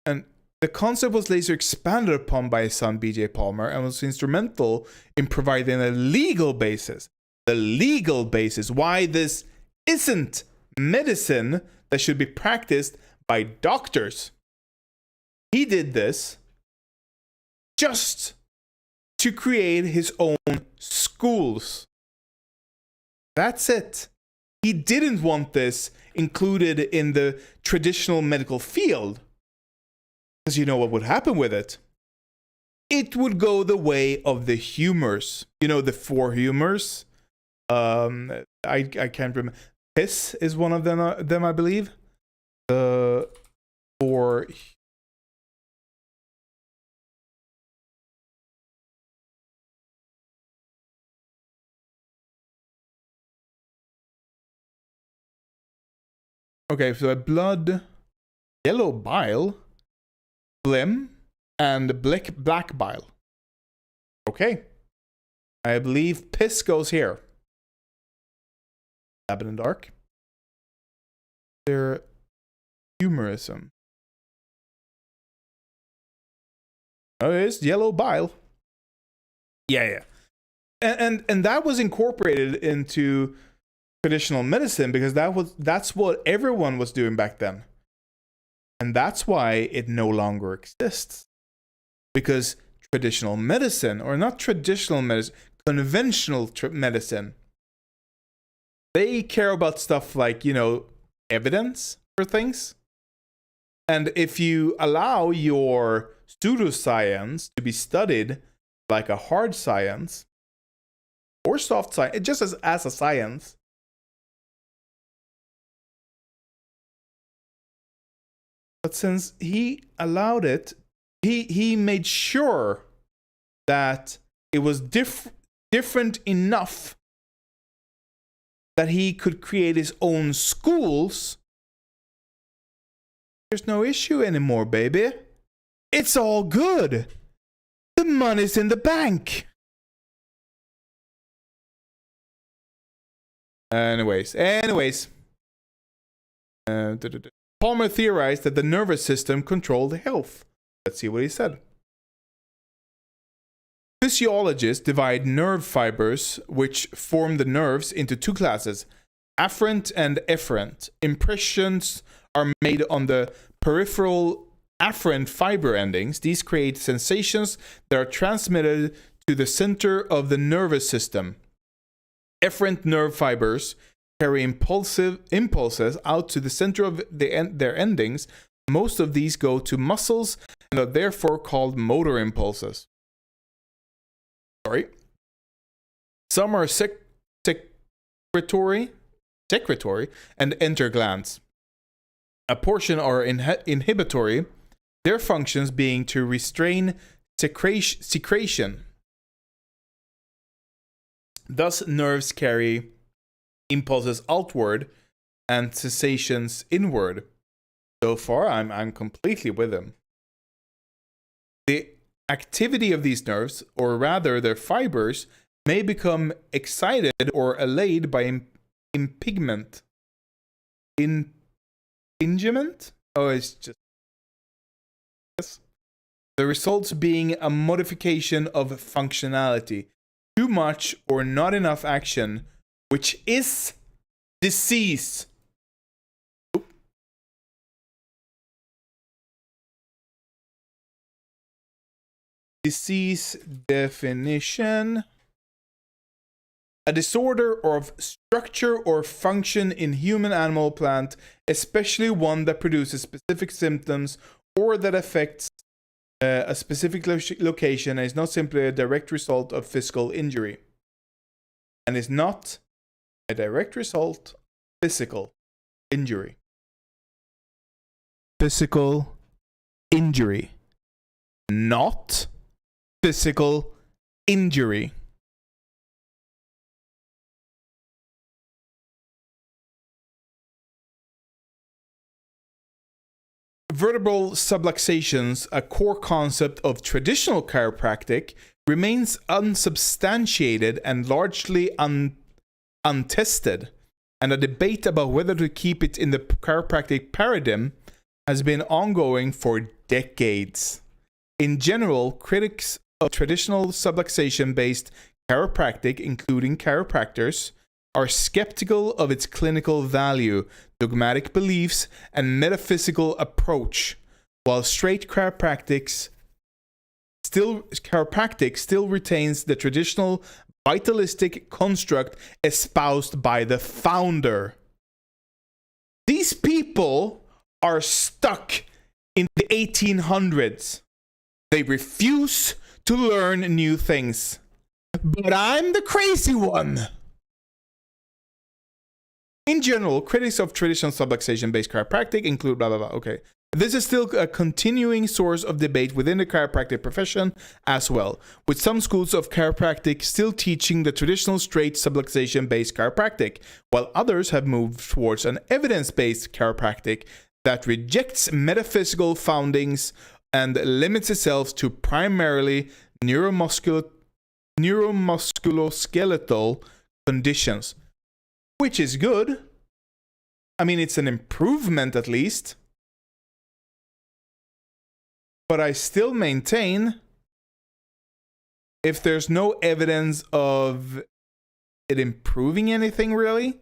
And The concept was later expanded upon by his son B.J. Palmer and was instrumental in providing a legal basis. The legal basis why this isn't medicine that should be practiced by doctors. He did this just to create his own schools. That's it. He didn't want this included in the traditional medical field. Because you know what would happen with it? It would go the way of the humors. You know, the 4 humors? I can't remember. Piss is one of them, I believe. For okay, so blood, yellow bile, phlegm, and black bile. Okay. I believe piss goes here. Stab in the dark. Their humorism. Oh, it's yellow bile. Yeah. And that was incorporated into traditional medicine because that's what everyone was doing back then. And that's why it no longer exists. Because traditional medicine, or not traditional medicine, conventional medicine, they care about stuff like, evidence for things. And if you allow your pseudoscience to be studied like a hard science, or soft science, just as a science, but since he allowed it, he made sure that it was different enough that he could create his own schools. There's no issue anymore, baby. It's all good. The money's in the bank. Anyways. Palmer theorized that the nervous system controlled health. Let's see what he said. Physiologists divide nerve fibers, which form the nerves, into 2 classes, afferent and efferent. Impressions are made on the peripheral afferent fiber endings. These create sensations that are transmitted to the center of the nervous system. Efferent nerve fibers carry impulses out to the center of their endings. Most of these go to muscles and are therefore called motor impulses. Some are secretory and enter glands. A portion are inhibitory, their functions being to restrain secretion. Thus, nerves carry impulses outward and sensations inward. So far, I'm completely with him. The activity of these nerves, or rather their fibers, may become excited or allayed by impingement. Impingement? Oh, it's just... Yes. The results being a modification of functionality. Too much or not enough action, which is disease. Disease definition. A disorder of structure or function in human, animal, plant, especially one that produces specific symptoms or that affects a specific location and is not simply a direct result of physical injury. And is not a direct result of physical injury. Physical injury. Not physical injury. Vertebral subluxations, a core concept of traditional chiropractic, remains unsubstantiated and largely untested, and a debate about whether to keep it in the chiropractic paradigm has been ongoing for decades. In general, critics of traditional subluxation-based chiropractic, including chiropractors, are skeptical of its clinical value, dogmatic beliefs, and metaphysical approach, while straight chiropractic still retains the traditional vitalistic construct espoused by the founder. These people are stuck in the 1800s. They refuse to learn new things. But I'm the crazy one. In general, critics of traditional subluxation-based chiropractic include blah, blah, blah. Okay. This is still a continuing source of debate within the chiropractic profession as well, with some schools of chiropractic still teaching the traditional straight subluxation-based chiropractic, while others have moved towards an evidence-based chiropractic that rejects metaphysical foundings and limits itself to primarily neuromusculoskeletal conditions, which is good. I mean, it's an improvement at least. But I still maintain, if there's no evidence of it improving anything really,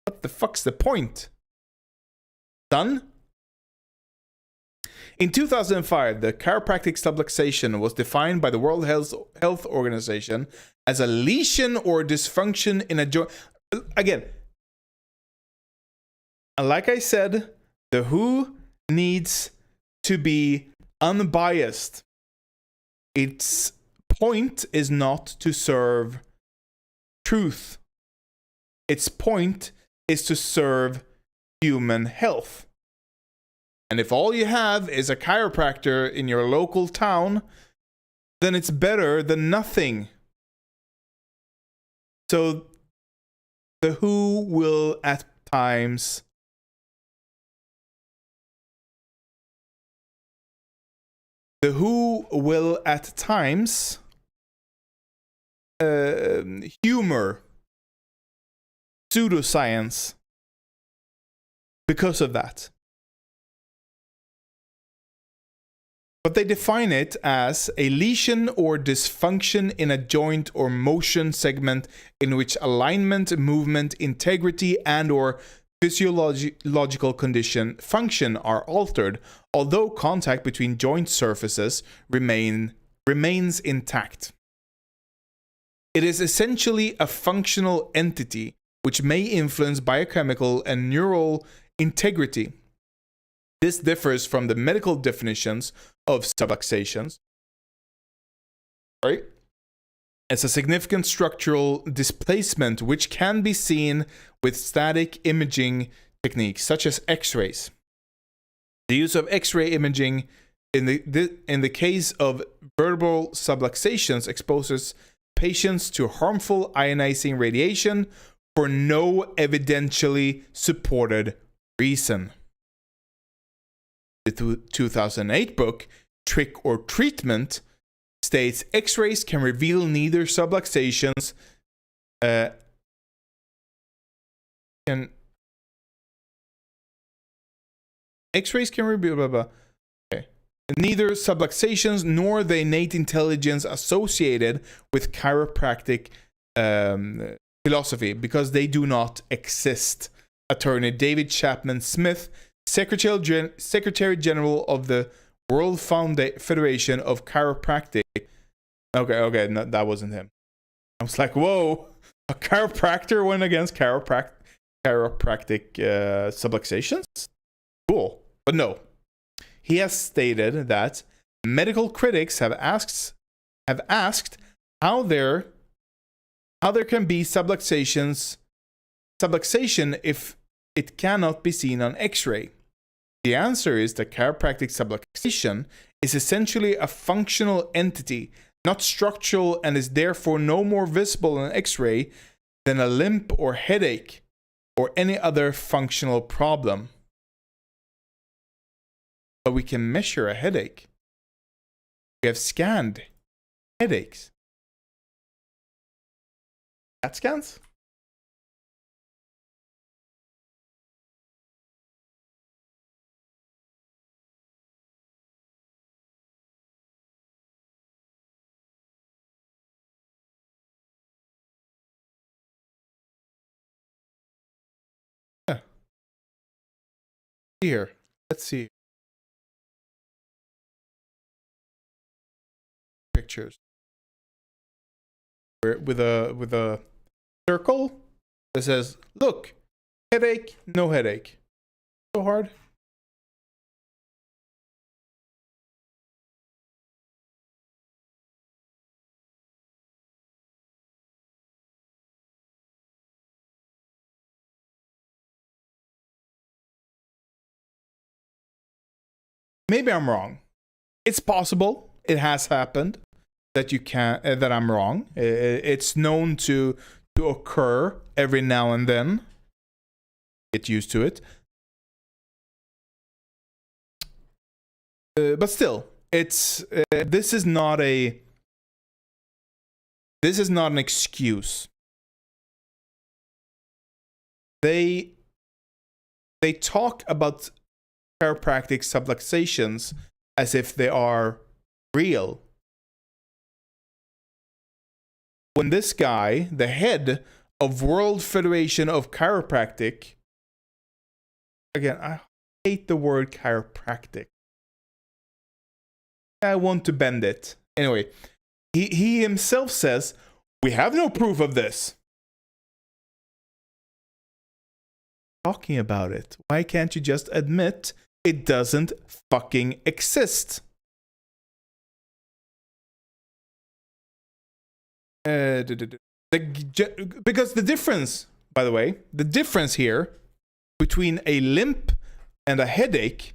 what the fuck's the point? Done? In 2005, the chiropractic subluxation was defined by the World Health Organization as a lesion or dysfunction in a joint. Again, like I said, the WHO needs to be unbiased. Its point is not to serve truth. Its point is to serve human health. And if all you have is a chiropractor in your local town, then it's better than nothing. So the WHO will at times humor pseudoscience because of that. But they define it as a lesion or dysfunction in a joint or motion segment in which alignment, movement, integrity, and or physiological function are altered, although contact between joint surfaces remains intact. It is essentially a functional entity which may influence biochemical and neural integrity. This differs from the medical definitions of subluxations. Right? It's a significant structural displacement which can be seen with static imaging techniques such as X-rays. The use of X-ray imaging in the case of vertebral subluxations exposes patients to harmful ionizing radiation for no evidentially supported reason. The 2008 book, Trick or Treatment, states X-rays can reveal neither subluxations X-rays can reveal blah, blah. Okay. Neither subluxations nor the innate intelligence associated with chiropractic philosophy because they do not exist. Attorney David Chapman Smith, Secretary General of the World Federation of Chiropractic. Okay, no, that wasn't him. I was like, whoa, a chiropractor went against chiropractic subluxations? Cool. But no. He has stated that medical critics have asked how there can be subluxation if it cannot be seen on X-ray. The answer is that chiropractic subluxation is essentially a functional entity, not structural, and is therefore no more visible on X-ray than a limp or headache or any other functional problem. But we can measure a headache. We have scanned headaches. CAT scans? Here, let's see. Pictures. With a circle that says, look, headache, no headache. So hard. Maybe I'm wrong. It's possible. It has happened that you can that I'm wrong. It's known to occur every now and then. Get used to it. But still, it's this is not an excuse. They talk about chiropractic subluxations as if they are real. When this guy, the head of World Federation of Chiropractic, again, I hate the word chiropractic. I want to bend it. Anyway, he himself says, we have no proof of this. Talking about it. Why can't you just admit it doesn't fucking exist? Because the difference, by the way, the difference here between a limp and a headache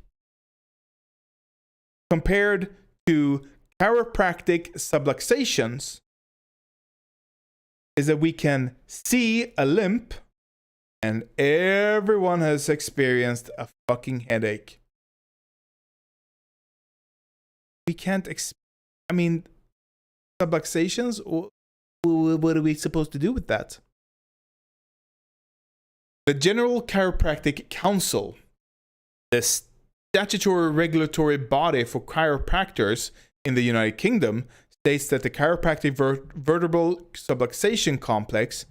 compared to chiropractic subluxations is that we can see a limp and everyone has experienced a fucking headache. We can't I mean, subluxations, what are we supposed to do with that? The General Chiropractic Council, the statutory regulatory body for chiropractors in the United Kingdom, states that the chiropractic vertebral subluxation complex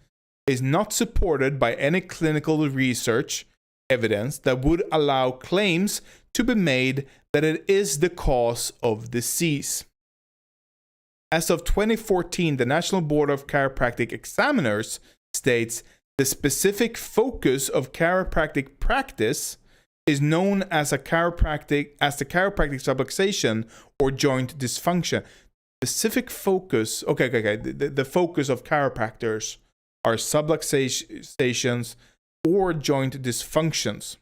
is not supported by any clinical research evidence that would allow claims to be made that it is the cause of disease. As of 2014, the National Board of Chiropractic Examiners states the specific focus of chiropractic practice is known as the chiropractic subluxation or joint dysfunction. Specific focus, okay. The focus of chiropractors are subluxations or joint dysfunctions.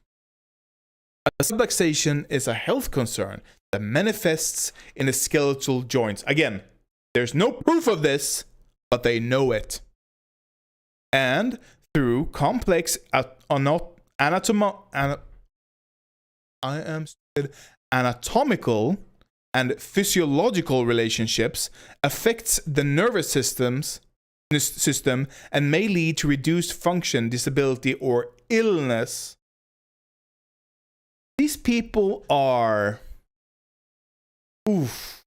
A subluxation is a health concern that manifests in the skeletal joints. Again, there's no proof of this, but they know it. And through complex anatomical and physiological relationships affects the nervous system and may lead to reduced function, disability, or illness. These people are... Oof.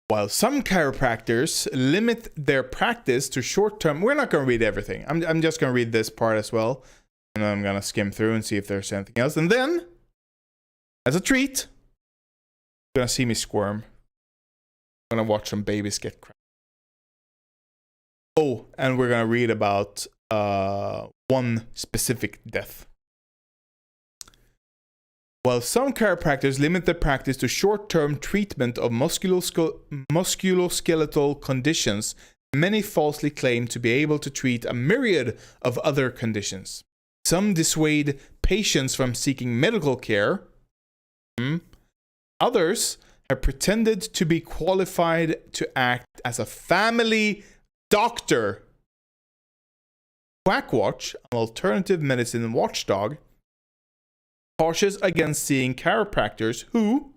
While some chiropractors limit their practice to short-term... We're not going to read everything. I'm just going to read this part as well. And then I'm going to skim through and see if there's anything else. And then, as a treat, you're going to see me squirm. I'm going to watch some babies get cracked. Oh, and we're going to read about one specific death. While some chiropractors limit their practice to short-term treatment of musculoskeletal conditions, many falsely claim to be able to treat a myriad of other conditions. Some dissuade patients from seeking medical care. Others have pretended to be qualified to act as a family doctor. Quackwatch, an alternative medicine watchdog, cautious against seeing chiropractors who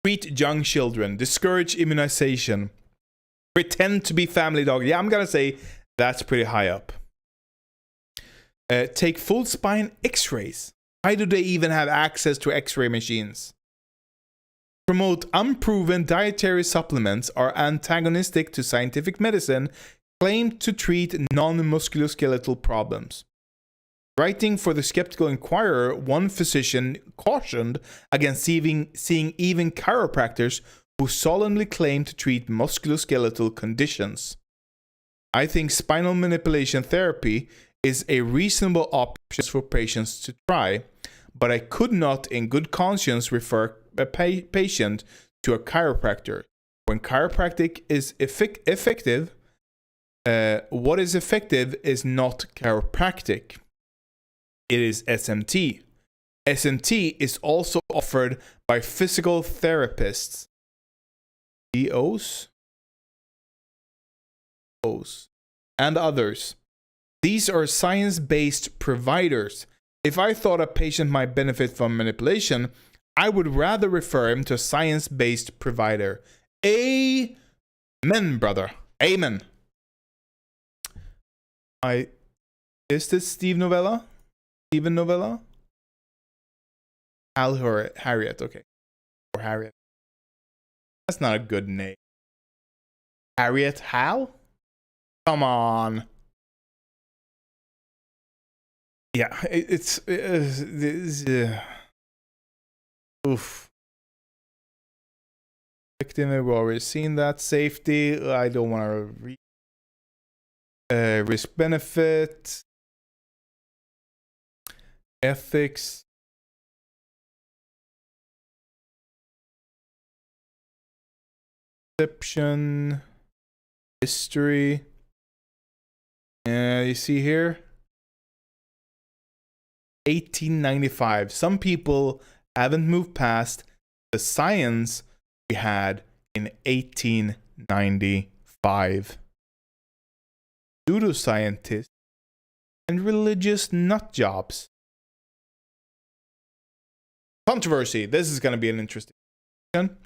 treat young children, discourage immunization, pretend to be family dog. Yeah, I'm gonna say that's pretty high up. Take full spine x-rays. Why do they even have access to x-ray machines? promote unproven dietary supplements are antagonistic to scientific medicine claimed to treat non-musculoskeletal problems. Writing for the Skeptical Inquirer, one physician cautioned against seeing even chiropractors who solemnly claim to treat musculoskeletal conditions. I think spinal manipulation therapy is a reasonable option for patients to try, but I could not in good conscience refer a patient to a chiropractor. When chiropractic is effective, what is effective is not chiropractic. It is SMT. SMT is also offered by physical therapists, DOs, and others. These are science-based providers. If I thought a patient might benefit from manipulation, I would rather refer him to a science-based provider. Amen, brother. Amen. Is this Steven Novella? Hal Harriet, okay. Or Harriet. That's not a good name. Harriet Hal? Come on. Yeah, it's oof. Victim, we've already seen that. Safety, I don't want to read. Risk benefit. Ethics. Perception. History. Yeah, you see here? 1895. Some people haven't moved past the science we had in 1895. Pseudoscientists and religious nutjobs. Controversy. This is going to be an interesting question.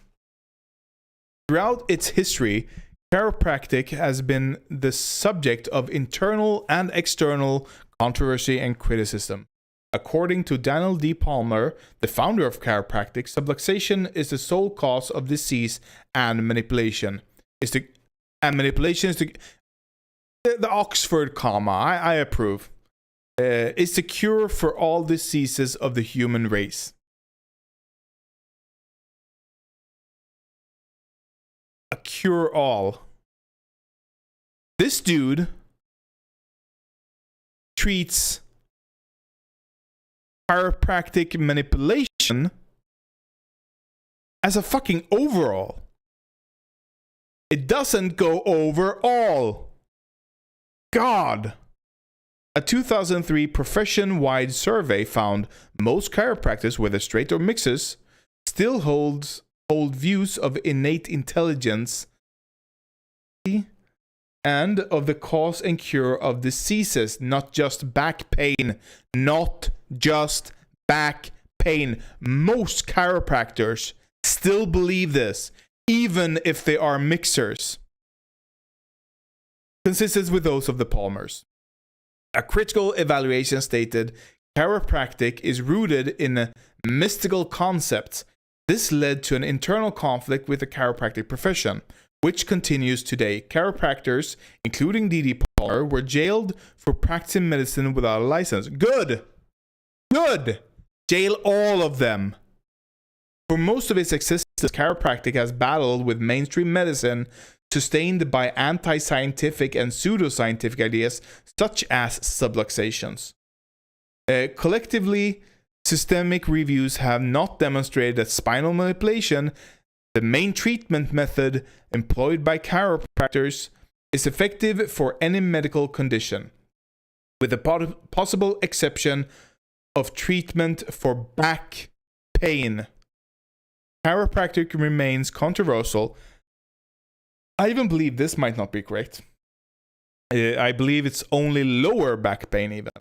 Throughout its history, chiropractic has been the subject of internal and external controversy and criticism. According to Daniel D. Palmer, the founder of chiropractic, subluxation is the sole cause of disease and manipulation. Manipulation is the Oxford comma. I approve. It's the cure for all diseases of the human race. A cure-all. This dude treats chiropractic manipulation as a fucking overall. It doesn't go over all. God. A 2003 profession-wide survey found most chiropractors, whether straight or mixers, still hold views of innate intelligence and of the cause and cure of diseases, not just back pain. Not just back pain. Most chiropractors still believe this, even if they are mixers. Consistent with those of the Palmers. A critical evaluation stated chiropractic is rooted in mystical concepts. This led to an internal conflict with the chiropractic profession, which continues today. Chiropractors, including D.D. Palmer, were jailed for practicing medicine without a license. Good! Good! Jail all of them. For most of its existence, chiropractic has battled with mainstream medicine sustained by anti-scientific and pseudoscientific ideas such as subluxations. Collectively, systemic reviews have not demonstrated that spinal manipulation, the main treatment method employed by chiropractors, is effective for any medical condition, with the possible exception of treatment for back pain. Chiropractic remains controversial. I even believe this might not be correct. I believe it's only lower back pain even.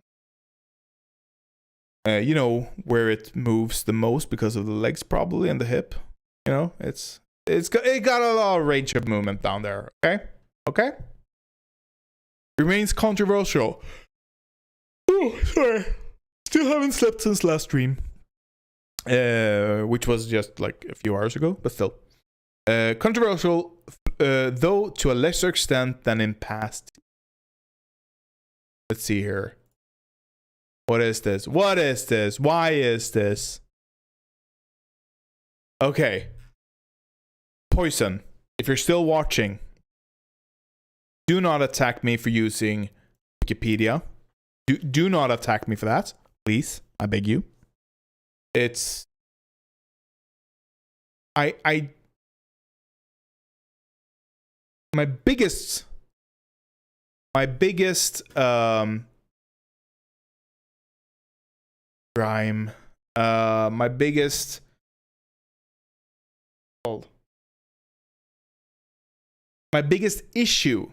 You know, where it moves the most because of the legs probably and the hip. You know, it got a lot of range of movement down there. Okay? Remains controversial. Oh, sorry. Still haven't slept since last stream. which was just like a few hours ago, but still. Controversial, though to a lesser extent than in past. Let's see here. What is this? What is this? Why is this? Okay. Poison, if you're still watching, do not attack me for using Wikipedia. Do not attack me for that, please. I beg you. It's my biggest crime, my biggest issue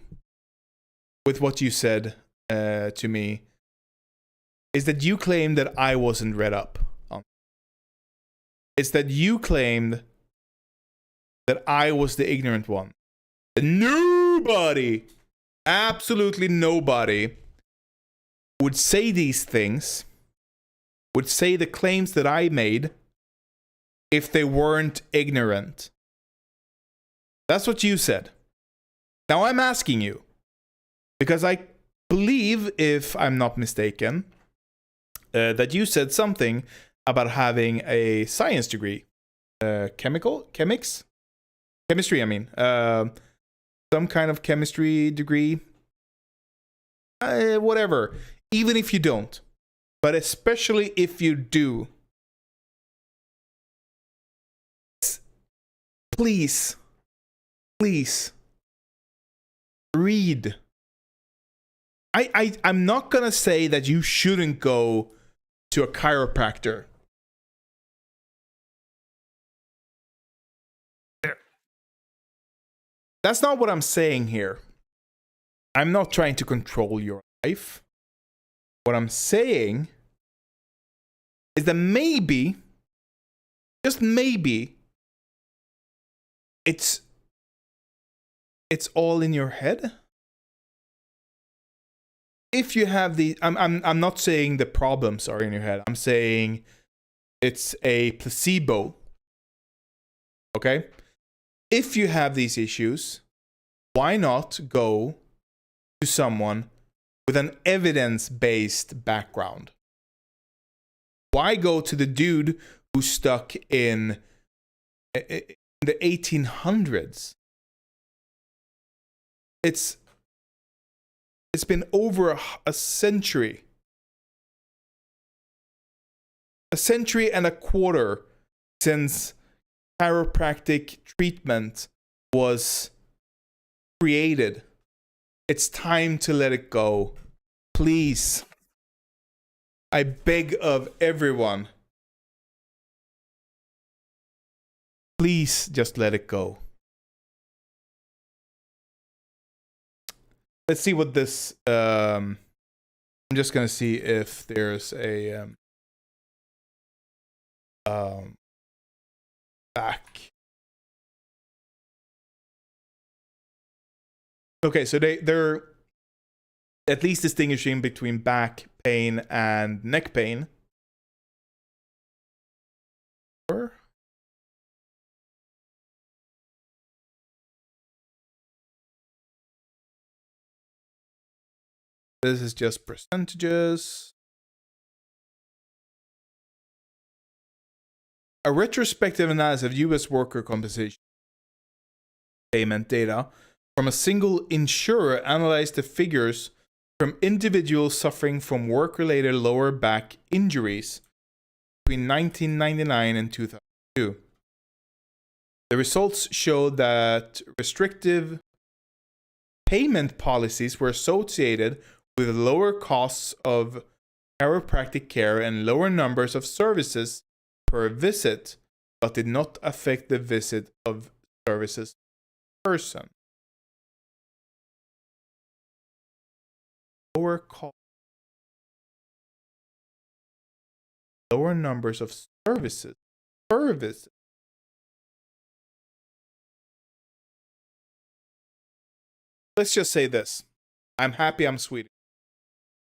with what you said to me is that you claimed that I wasn't read up on. It's that you claimed that I was the ignorant one. Nobody, absolutely nobody, would say these things, would say the claims that I made if they weren't ignorant. That's what you said. Now I'm asking you, because I believe, if I'm not mistaken, that you said something about having a science degree. Chemistry, I mean. Some kind of chemistry degree. Whatever. Even if you don't. But especially if you do. Please. Please. Read. I'm not gonna say that you shouldn't go to a chiropractor. That's not what I'm saying here. I'm not trying to control your life. What I'm saying is that maybe, just maybe, it's all in your head. If you have the, I'm not saying the problems are in your head. I'm saying it's a placebo. Okay? If you have these issues, why not go to someone with an evidence-based background? Why go to the dude who's stuck in the 1800s? It's been over a century. A century and a quarter since chiropractic treatment was created. It's time to let it go. Please. I beg of everyone. Please just let it go. Let's see what this I'm just gonna see if there's a back. Okay, so they're at least distinguishing between back pain and neck pain. This is just percentages. A retrospective analysis of U.S. worker compensation payment data from a single insurer analyzed the figures from individuals suffering from work-related lower back injuries between 1999 and 2002. The results showed that restrictive payment policies were associated with lower costs of chiropractic care and lower numbers of services per visit, but did not affect the visit of services per person. Lower cost, lower numbers of services per visit. Let's just say this. I'm happy I'm Swedish.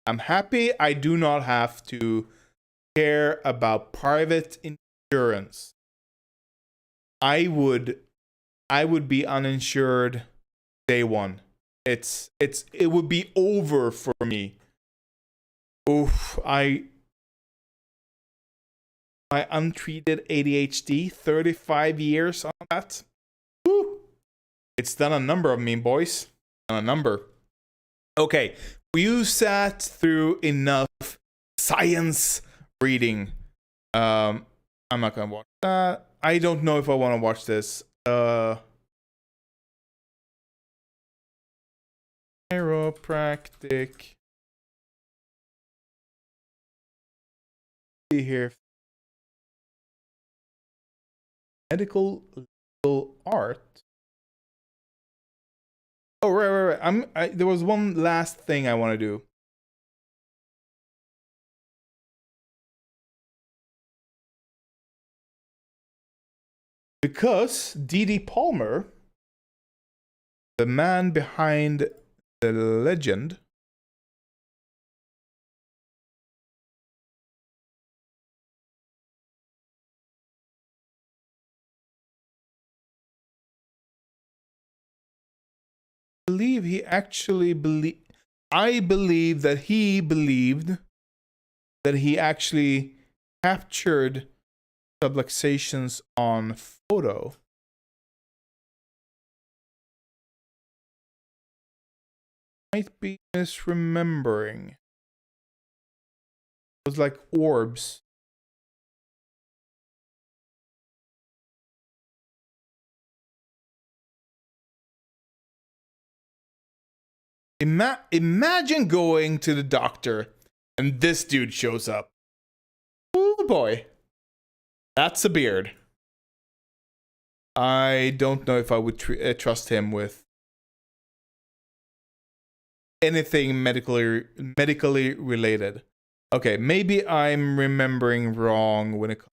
I'm happy I do not have to care about private insurance, I would be uninsured day one. It would be over for me. Oof, my untreated ADHD, 35 years on that. Woo. It's done a number of me, boys. Done a number. Okay, you sat through enough science reading. I'm not gonna watch that. I don't know if I want to watch this. Chiropractic. See here. Medical legal art. Oh, right. There was one last thing I want to do. Because D.D. Palmer, the man behind the legend, I believe that he believed that he actually captured subluxations on photo. Might be misremembering. It was like orbs. Imagine going to the doctor and this dude shows up. Oh boy. That's a beard. I don't know if I would trust him with anything medically related. Okay, maybe I'm remembering wrong when it comes.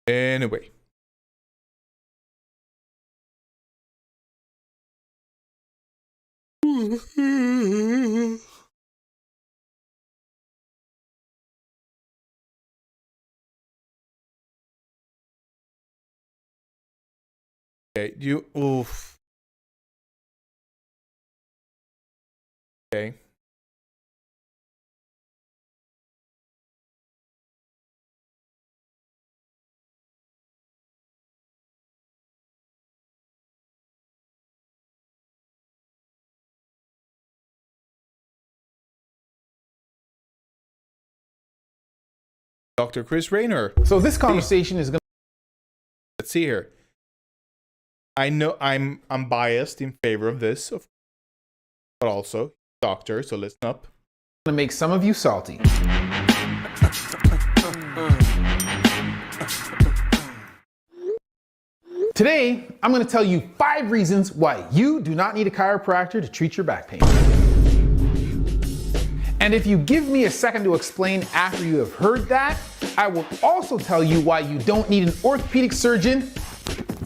Anyway. Okay, oof. Okay. Dr. Chris Rayner. So this conversation is going to... Let's see here. I know I'm biased in favor of this, but also doctor, so listen up. To make some of you salty. Today, I'm going to tell you 5 reasons why you do not need a chiropractor to treat your back pain. And if you give me a second to explain after you have heard that, I will also tell you why you don't need an orthopedic surgeon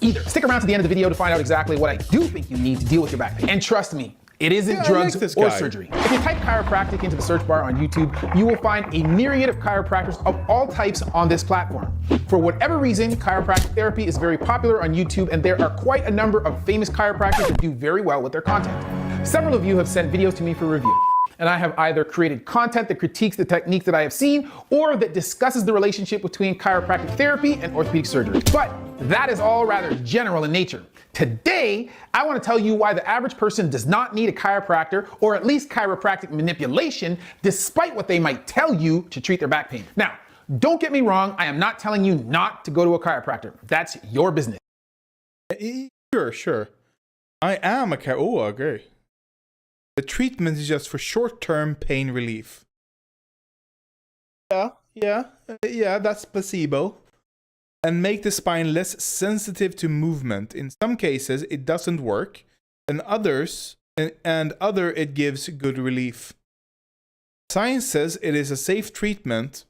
either. Stick around to the end of the video to find out exactly what I do think you need to deal with your back pain. And trust me, it isn't drugs or surgery. If you type chiropractic into the search bar on YouTube, you will find a myriad of chiropractors of all types on this platform. For whatever reason, chiropractic therapy is very popular on YouTube, and there are quite a number of famous chiropractors that do very well with their content. Several of you have sent videos to me for review, and I have either created content that critiques the techniques that I have seen or that discusses the relationship between chiropractic therapy and orthopedic surgery. But that is all rather general in nature. Today, I want to tell you why the average person does not need a chiropractor, or at least chiropractic manipulation, despite what they might tell you to treat their back pain. Now, don't get me wrong, I am not telling you not to go to a chiropractor. That's your business. Sure. I am a I agree. The treatment is just for short-term pain relief. Yeah, that's placebo. And make the spine less sensitive to movement. In some cases, it doesn't work. And other it gives good relief. Science says it is a safe treatment.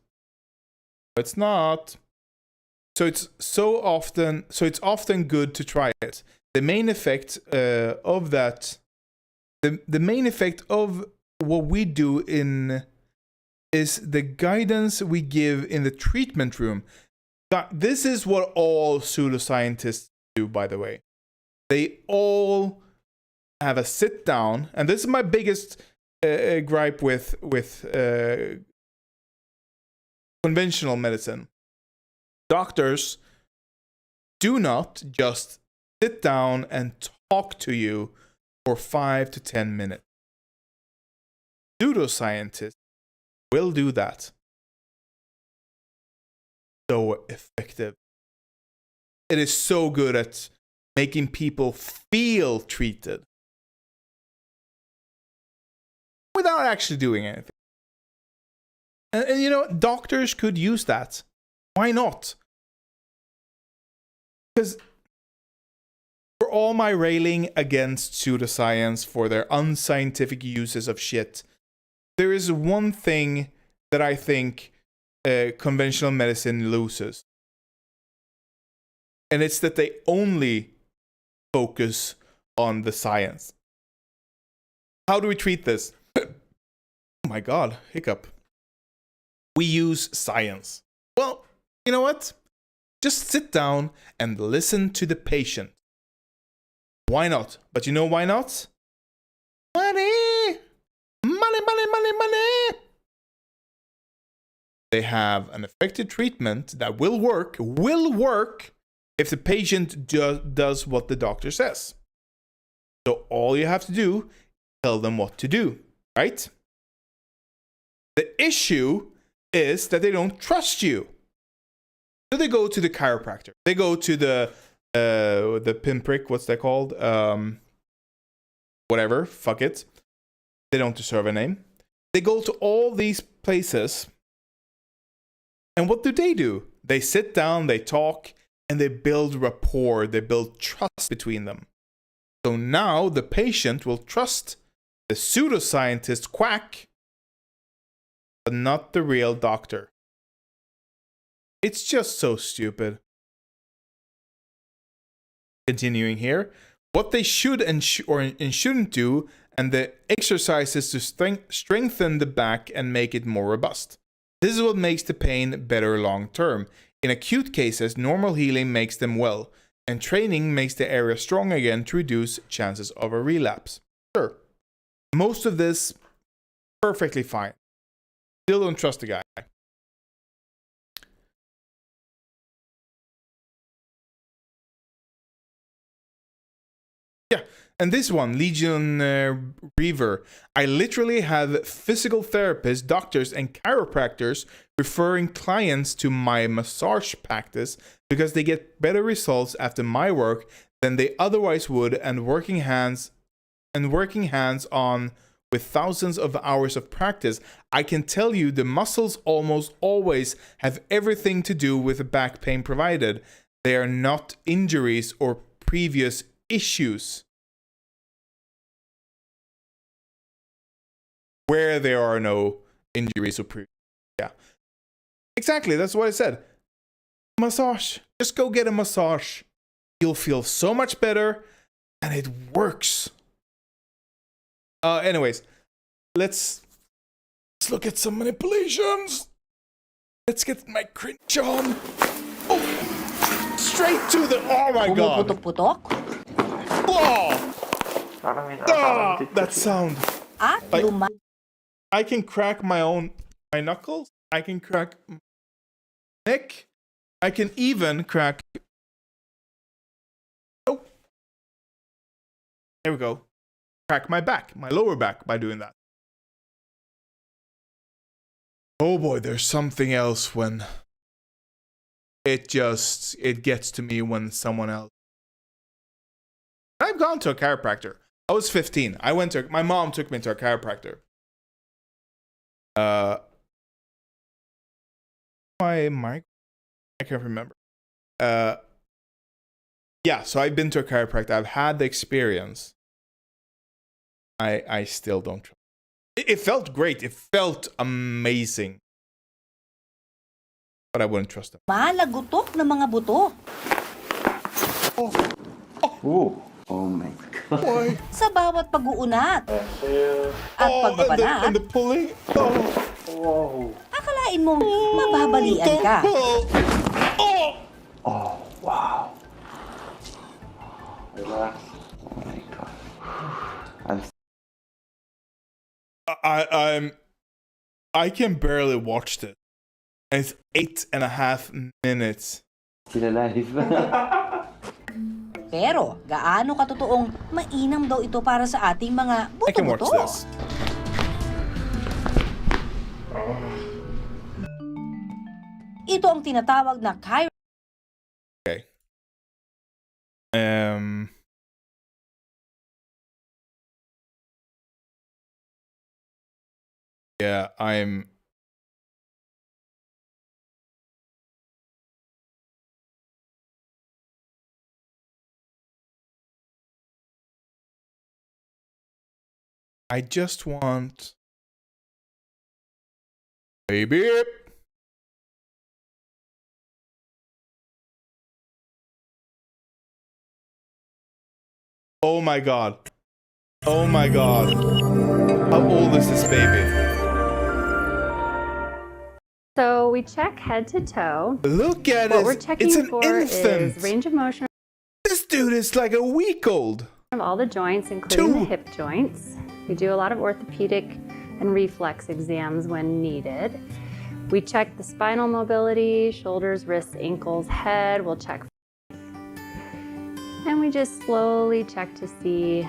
But it's not. So it's often good to try it. The main effect of that. The main effect of what we do in is the guidance we give in the treatment room. This is what all pseudoscientists do, by the way. They all have a sit down, and this is my biggest gripe with conventional medicine. Doctors do not just sit down and talk to you for 5 to 10 minutes. Pseudoscientists will do that. So effective. It is so good at making people feel treated without actually doing anything. And you know, doctors could use that. Why not? Because for all my railing against pseudoscience for their unscientific uses of shit, there is one thing that I think conventional medicine loses. And it's that they only focus on the science. How do we treat this? Oh my god, hiccup. We use science. Well, you know what? Just sit down and listen to the patient. Why not? But you know why not? Money! Money, money, money, money! They have an effective treatment that will work if the patient does what the doctor says. So all you have to do is tell them what to do, right? The issue is that they don't trust you. So they go to the chiropractor. They go to the pinprick, what's that called? Whatever, fuck it. They don't deserve a name. They go to all these places. And what do? They sit down, they talk, and they build rapport. They build trust between them. So now the patient will trust the pseudoscientist quack, but not the real doctor. It's just so stupid. Continuing here, what they should and shouldn't do, and the exercises to strengthen the back and make it more robust. This is what makes the pain better long term. In acute cases, normal healing makes them well, and training makes the area strong again to reduce chances of a relapse. Sure, most of this, perfectly fine. Still don't trust the guy. Yeah, and this one, Legion Reaver. I literally have physical therapists, doctors, and chiropractors referring clients to my massage practice because they get better results after my work than they otherwise would, and working hands on with thousands of hours of practice. I can tell you the muscles almost always have everything to do with the back pain provided. They are not injuries or previous issues. Where there are no injuries or previous. Yeah. Exactly, that's what I said. Massage. Just go get a massage. You'll feel so much better, and it works. Anyways, let's look at some manipulations. Let's get my cringe on. Oh, straight to the. Oh my god. Oh, that sound. Like, I can crack my knuckles. I can crack my neck. I can even crack. Oh, there we go. Crack my back, my lower back, by doing that. Oh boy, there's something else when it gets to me when someone else. I've gone to a chiropractor. I was 15. My mom took me to a chiropractor. I can't remember. Yeah, so I've been to a chiropractor. I've had the experience. I still don't trust. It felt great. It felt amazing. But I wouldn't trust them. Malagutok na mga buto. Oh my god. Why? Sa bawat pag-uunat at pagbabanat. And the pulling. Oh. Akalain mong mababalian ka. Oh, wow. Relax. Oh my God. I can barely watch this. And it's 8.5 minutes. Still alive. Pero gaano katotoong mainam daw ito para sa ating mga I can watch buto-buto? this. Ito ang tinatawag na chiropractic. Okay. Yeah, I just want baby. Oh my God. Oh my God. How old is this baby? So we check head to toe. Look at What it. we're checking It's an for infant. is range of motion This dude is like a week old. of all the joints, including the hip joints. We do a lot of orthopedic and reflex exams when needed. We check the spinal mobility, shoulders, wrists, ankles, head. We'll check. And we just slowly check to see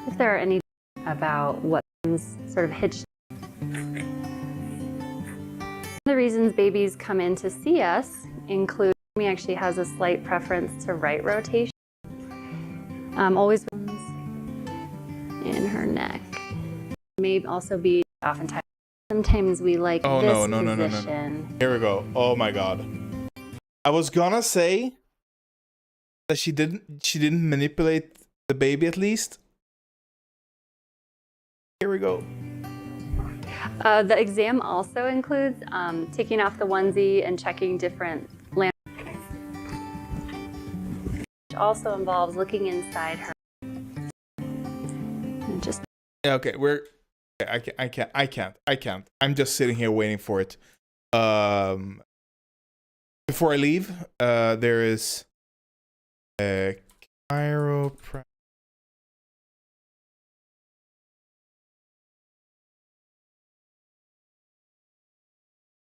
if there are any about what's sort of hitched. The reasons babies come in to see us include Amy actually has a slight preference to right rotation. Always in her neck. May also be oftentimes. Sometimes we like this position. Here we go. Oh my God. I was gonna say that she didn't manipulate the baby at least. Here we go. The exam also includes taking off the onesie and checking different land. Which also involves looking inside her. And just Yeah, okay, I can't. I'm just sitting here waiting for it. Before I leave, there is a chiropractor.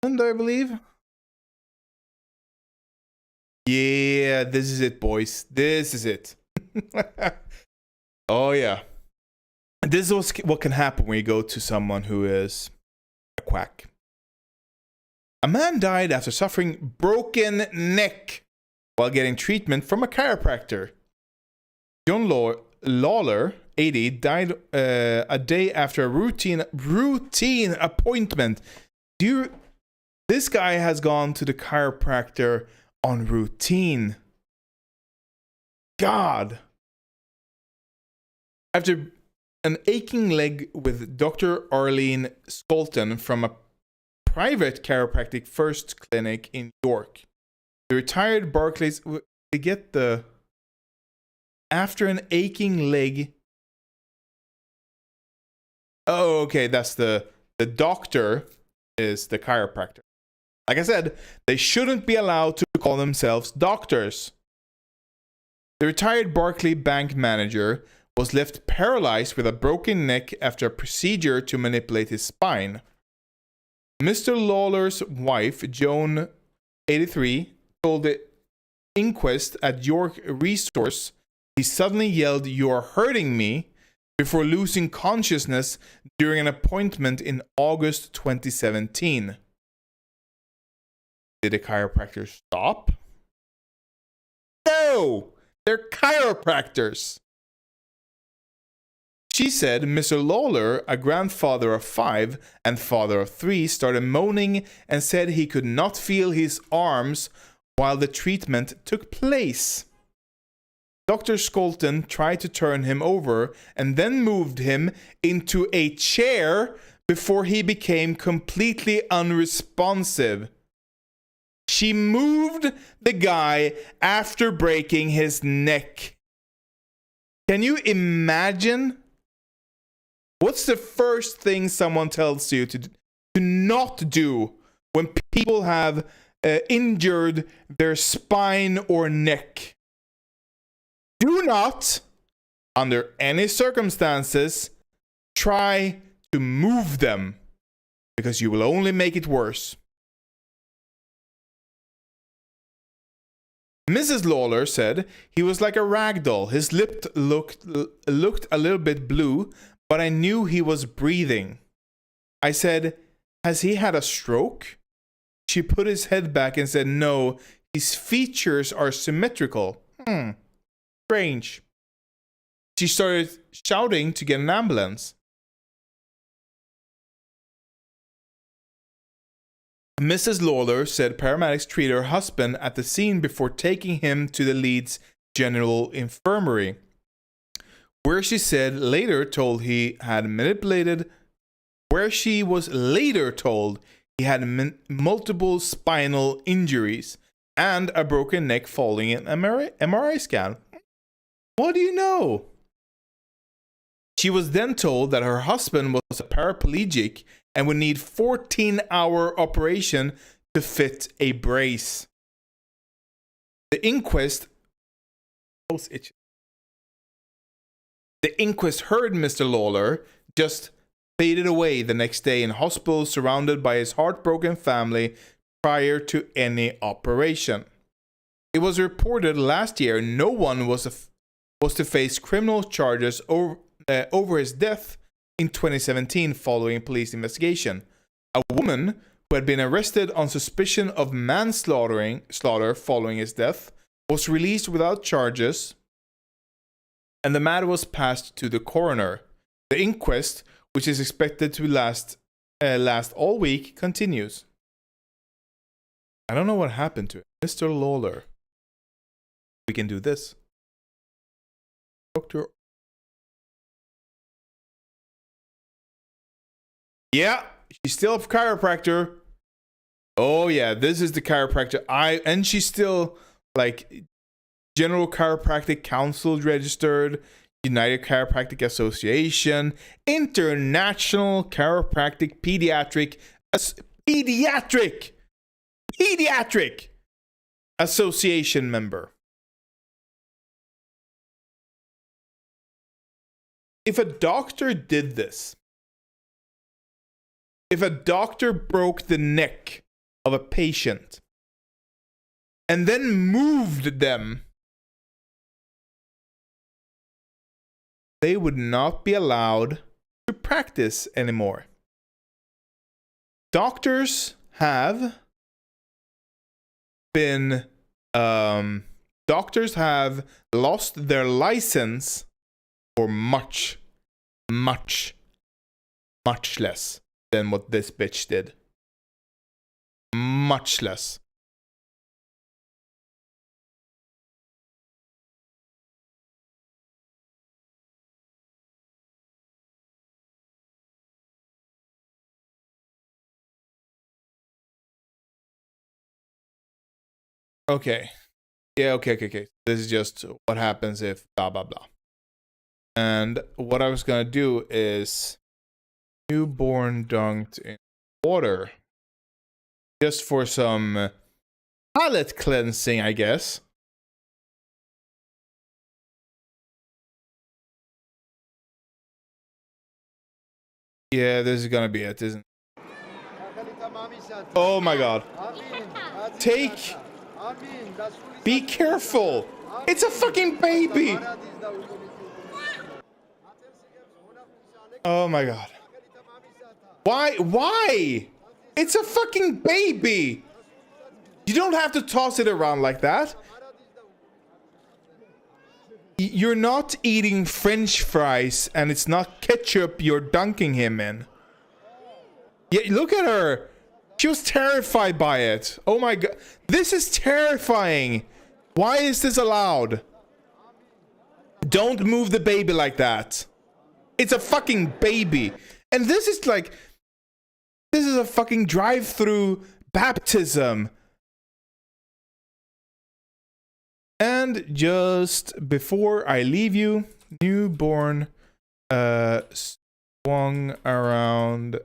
I believe. Yeah, this is it, boys. This is it. Oh yeah. This is what can happen when you go to someone who is a quack. A man died after suffering broken neck while getting treatment from a chiropractor. John Lawler, 80, died a day after a routine appointment. This guy has gone to the chiropractor on routine. God. After an aching leg with Dr. Arlene Skolton from a private chiropractic first clinic in York. The retired Barclays, they get the, after an aching leg. Oh, okay, that's the doctor is the chiropractor. Like I said, they shouldn't be allowed to call themselves doctors. The retired Barclay bank manager was left paralyzed with a broken neck after a procedure to manipulate his spine. Mr. Lawler's wife, Joan, 83, told the inquest at York Resource he suddenly yelled, "You're hurting me," before losing consciousness during an appointment in August 2017. Did the chiropractor stop? No! They're chiropractors! She said Mr. Lawler, a grandfather of 5 and father of 3, started moaning and said he could not feel his arms while the treatment took place. Dr. Skolton tried to turn him over and then moved him into a chair before he became completely unresponsive. She moved the guy after breaking his neck. Can you imagine? What's the first thing someone tells you to not do when people have injured their spine or neck. Do not, under any circumstances, try to move them, because you will only make it worse. Mrs. Lawler said he was like a rag doll. His lip looked a little bit blue, but I knew he was breathing. I said, "Has he had a stroke?" She put his head back and said, "No, his features are symmetrical." Strange. She started shouting to get an ambulance. Mrs. Lawler said paramedics treated her husband at the scene before taking him to the Leeds General Infirmary, where she was later told he had multiple spinal injuries and a broken neck following an MRI scan. What do you know? She was then told that her husband was a paraplegic and would need 14-hour operation to fit a brace. The inquest heard Mr. Lawler just faded away the next day in hospital, surrounded by his heartbroken family prior to any operation. It was reported last year no one was to face criminal charges over his death in 2017 following police investigation. A woman who had been arrested on suspicion of manslaughter following his death was released without charges, and the matter was passed to the coroner. The inquest, which is expected to last all week, continues. I don't know what happened to it. Mr. Lawler. We can do this. Doctor. Yeah, she's still a chiropractor. Oh yeah, this is the chiropractor. And she's still like General Chiropractic Council registered, United Chiropractic Association, International Chiropractic Pediatric Association member. If a doctor did this, if a doctor broke the neck of a patient and then moved them, they would not be allowed to practice anymore. Doctors have lost their license for much less than what this bitch did. Much less. Okay. Yeah, okay. This is just what happens if blah blah blah. And what I was gonna do is newborn dunked in water. Just for some palate cleansing, I guess. Yeah, this is gonna be it, isn't it? Oh my god. Be careful! It's a fucking baby! Oh my god. Why? It's a fucking baby! You don't have to toss it around like that. You're not eating French fries and it's not ketchup you're dunking him in. Yeah, look at her. She was terrified by it. Oh my god. This is terrifying. Why is this allowed? Don't move the baby like that. It's a fucking baby. And this is like... This is a fucking drive-through baptism. And just before I leave you, newborn swung around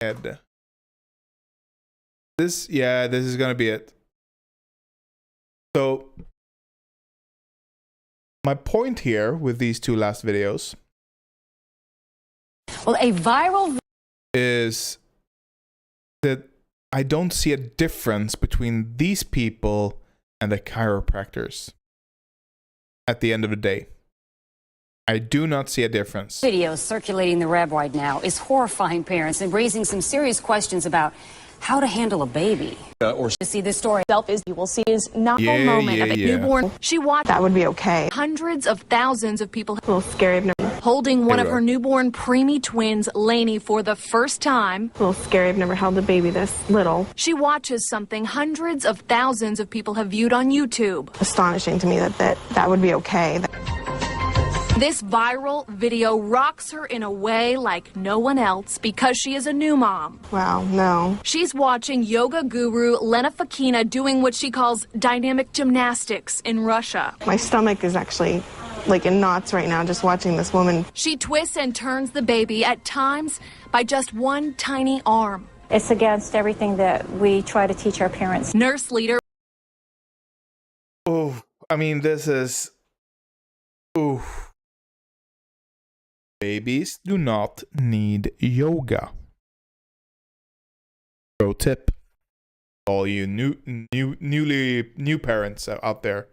head. this is gonna be it. So my point here with these two last videos, well, a viral is that I don't see a difference between these people and the chiropractors at the end of the day. I do not see a difference. video circulating the web right now is horrifying parents and raising some serious questions about how to handle a baby. Or to see this story Self is you will see is not a moment of a newborn. She watched that would be okay. Hundreds of thousands of people A little scary. I've never holding one of her newborn preemie twins, Lainey, for the first time. A little scary. I've never held a baby this little. She watches something hundreds of thousands of people have viewed on YouTube. Astonishing to me that would be okay. This viral video rocks her in a way like no one else because she is a new mom. Wow, no. She's watching yoga guru Lena Fakina doing what she calls dynamic gymnastics in Russia. My stomach is actually like in knots right now just watching this woman. She twists and turns the baby at times by just one tiny arm. It's against everything that we try to teach our parents. Nurse leader. Oh, I mean, this is... Ooh. Babies do not need yoga. Pro tip. All you new parents out there.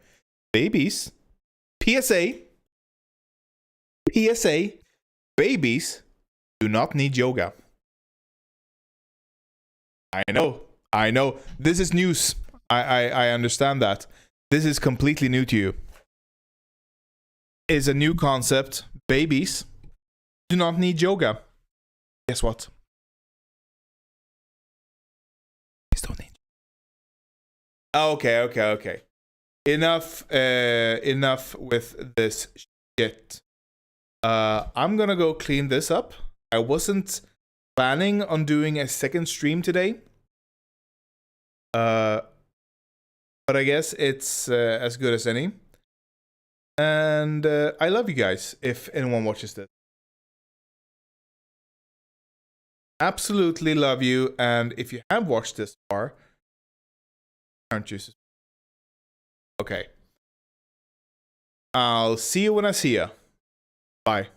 Babies. PSA. Babies do not need yoga. I know. This is news. I understand that. This is completely new to you. It's a new concept. Babies do not need yoga. Guess what? Please don't need. Okay. Enough with this shit. I'm gonna go clean this up. I wasn't planning on doing a second stream today. But I guess it's as good as any. And I love you guys if anyone watches this. Absolutely love you, and if you have watched this far, aren't you? Okay. I'll see you when I see you. Bye.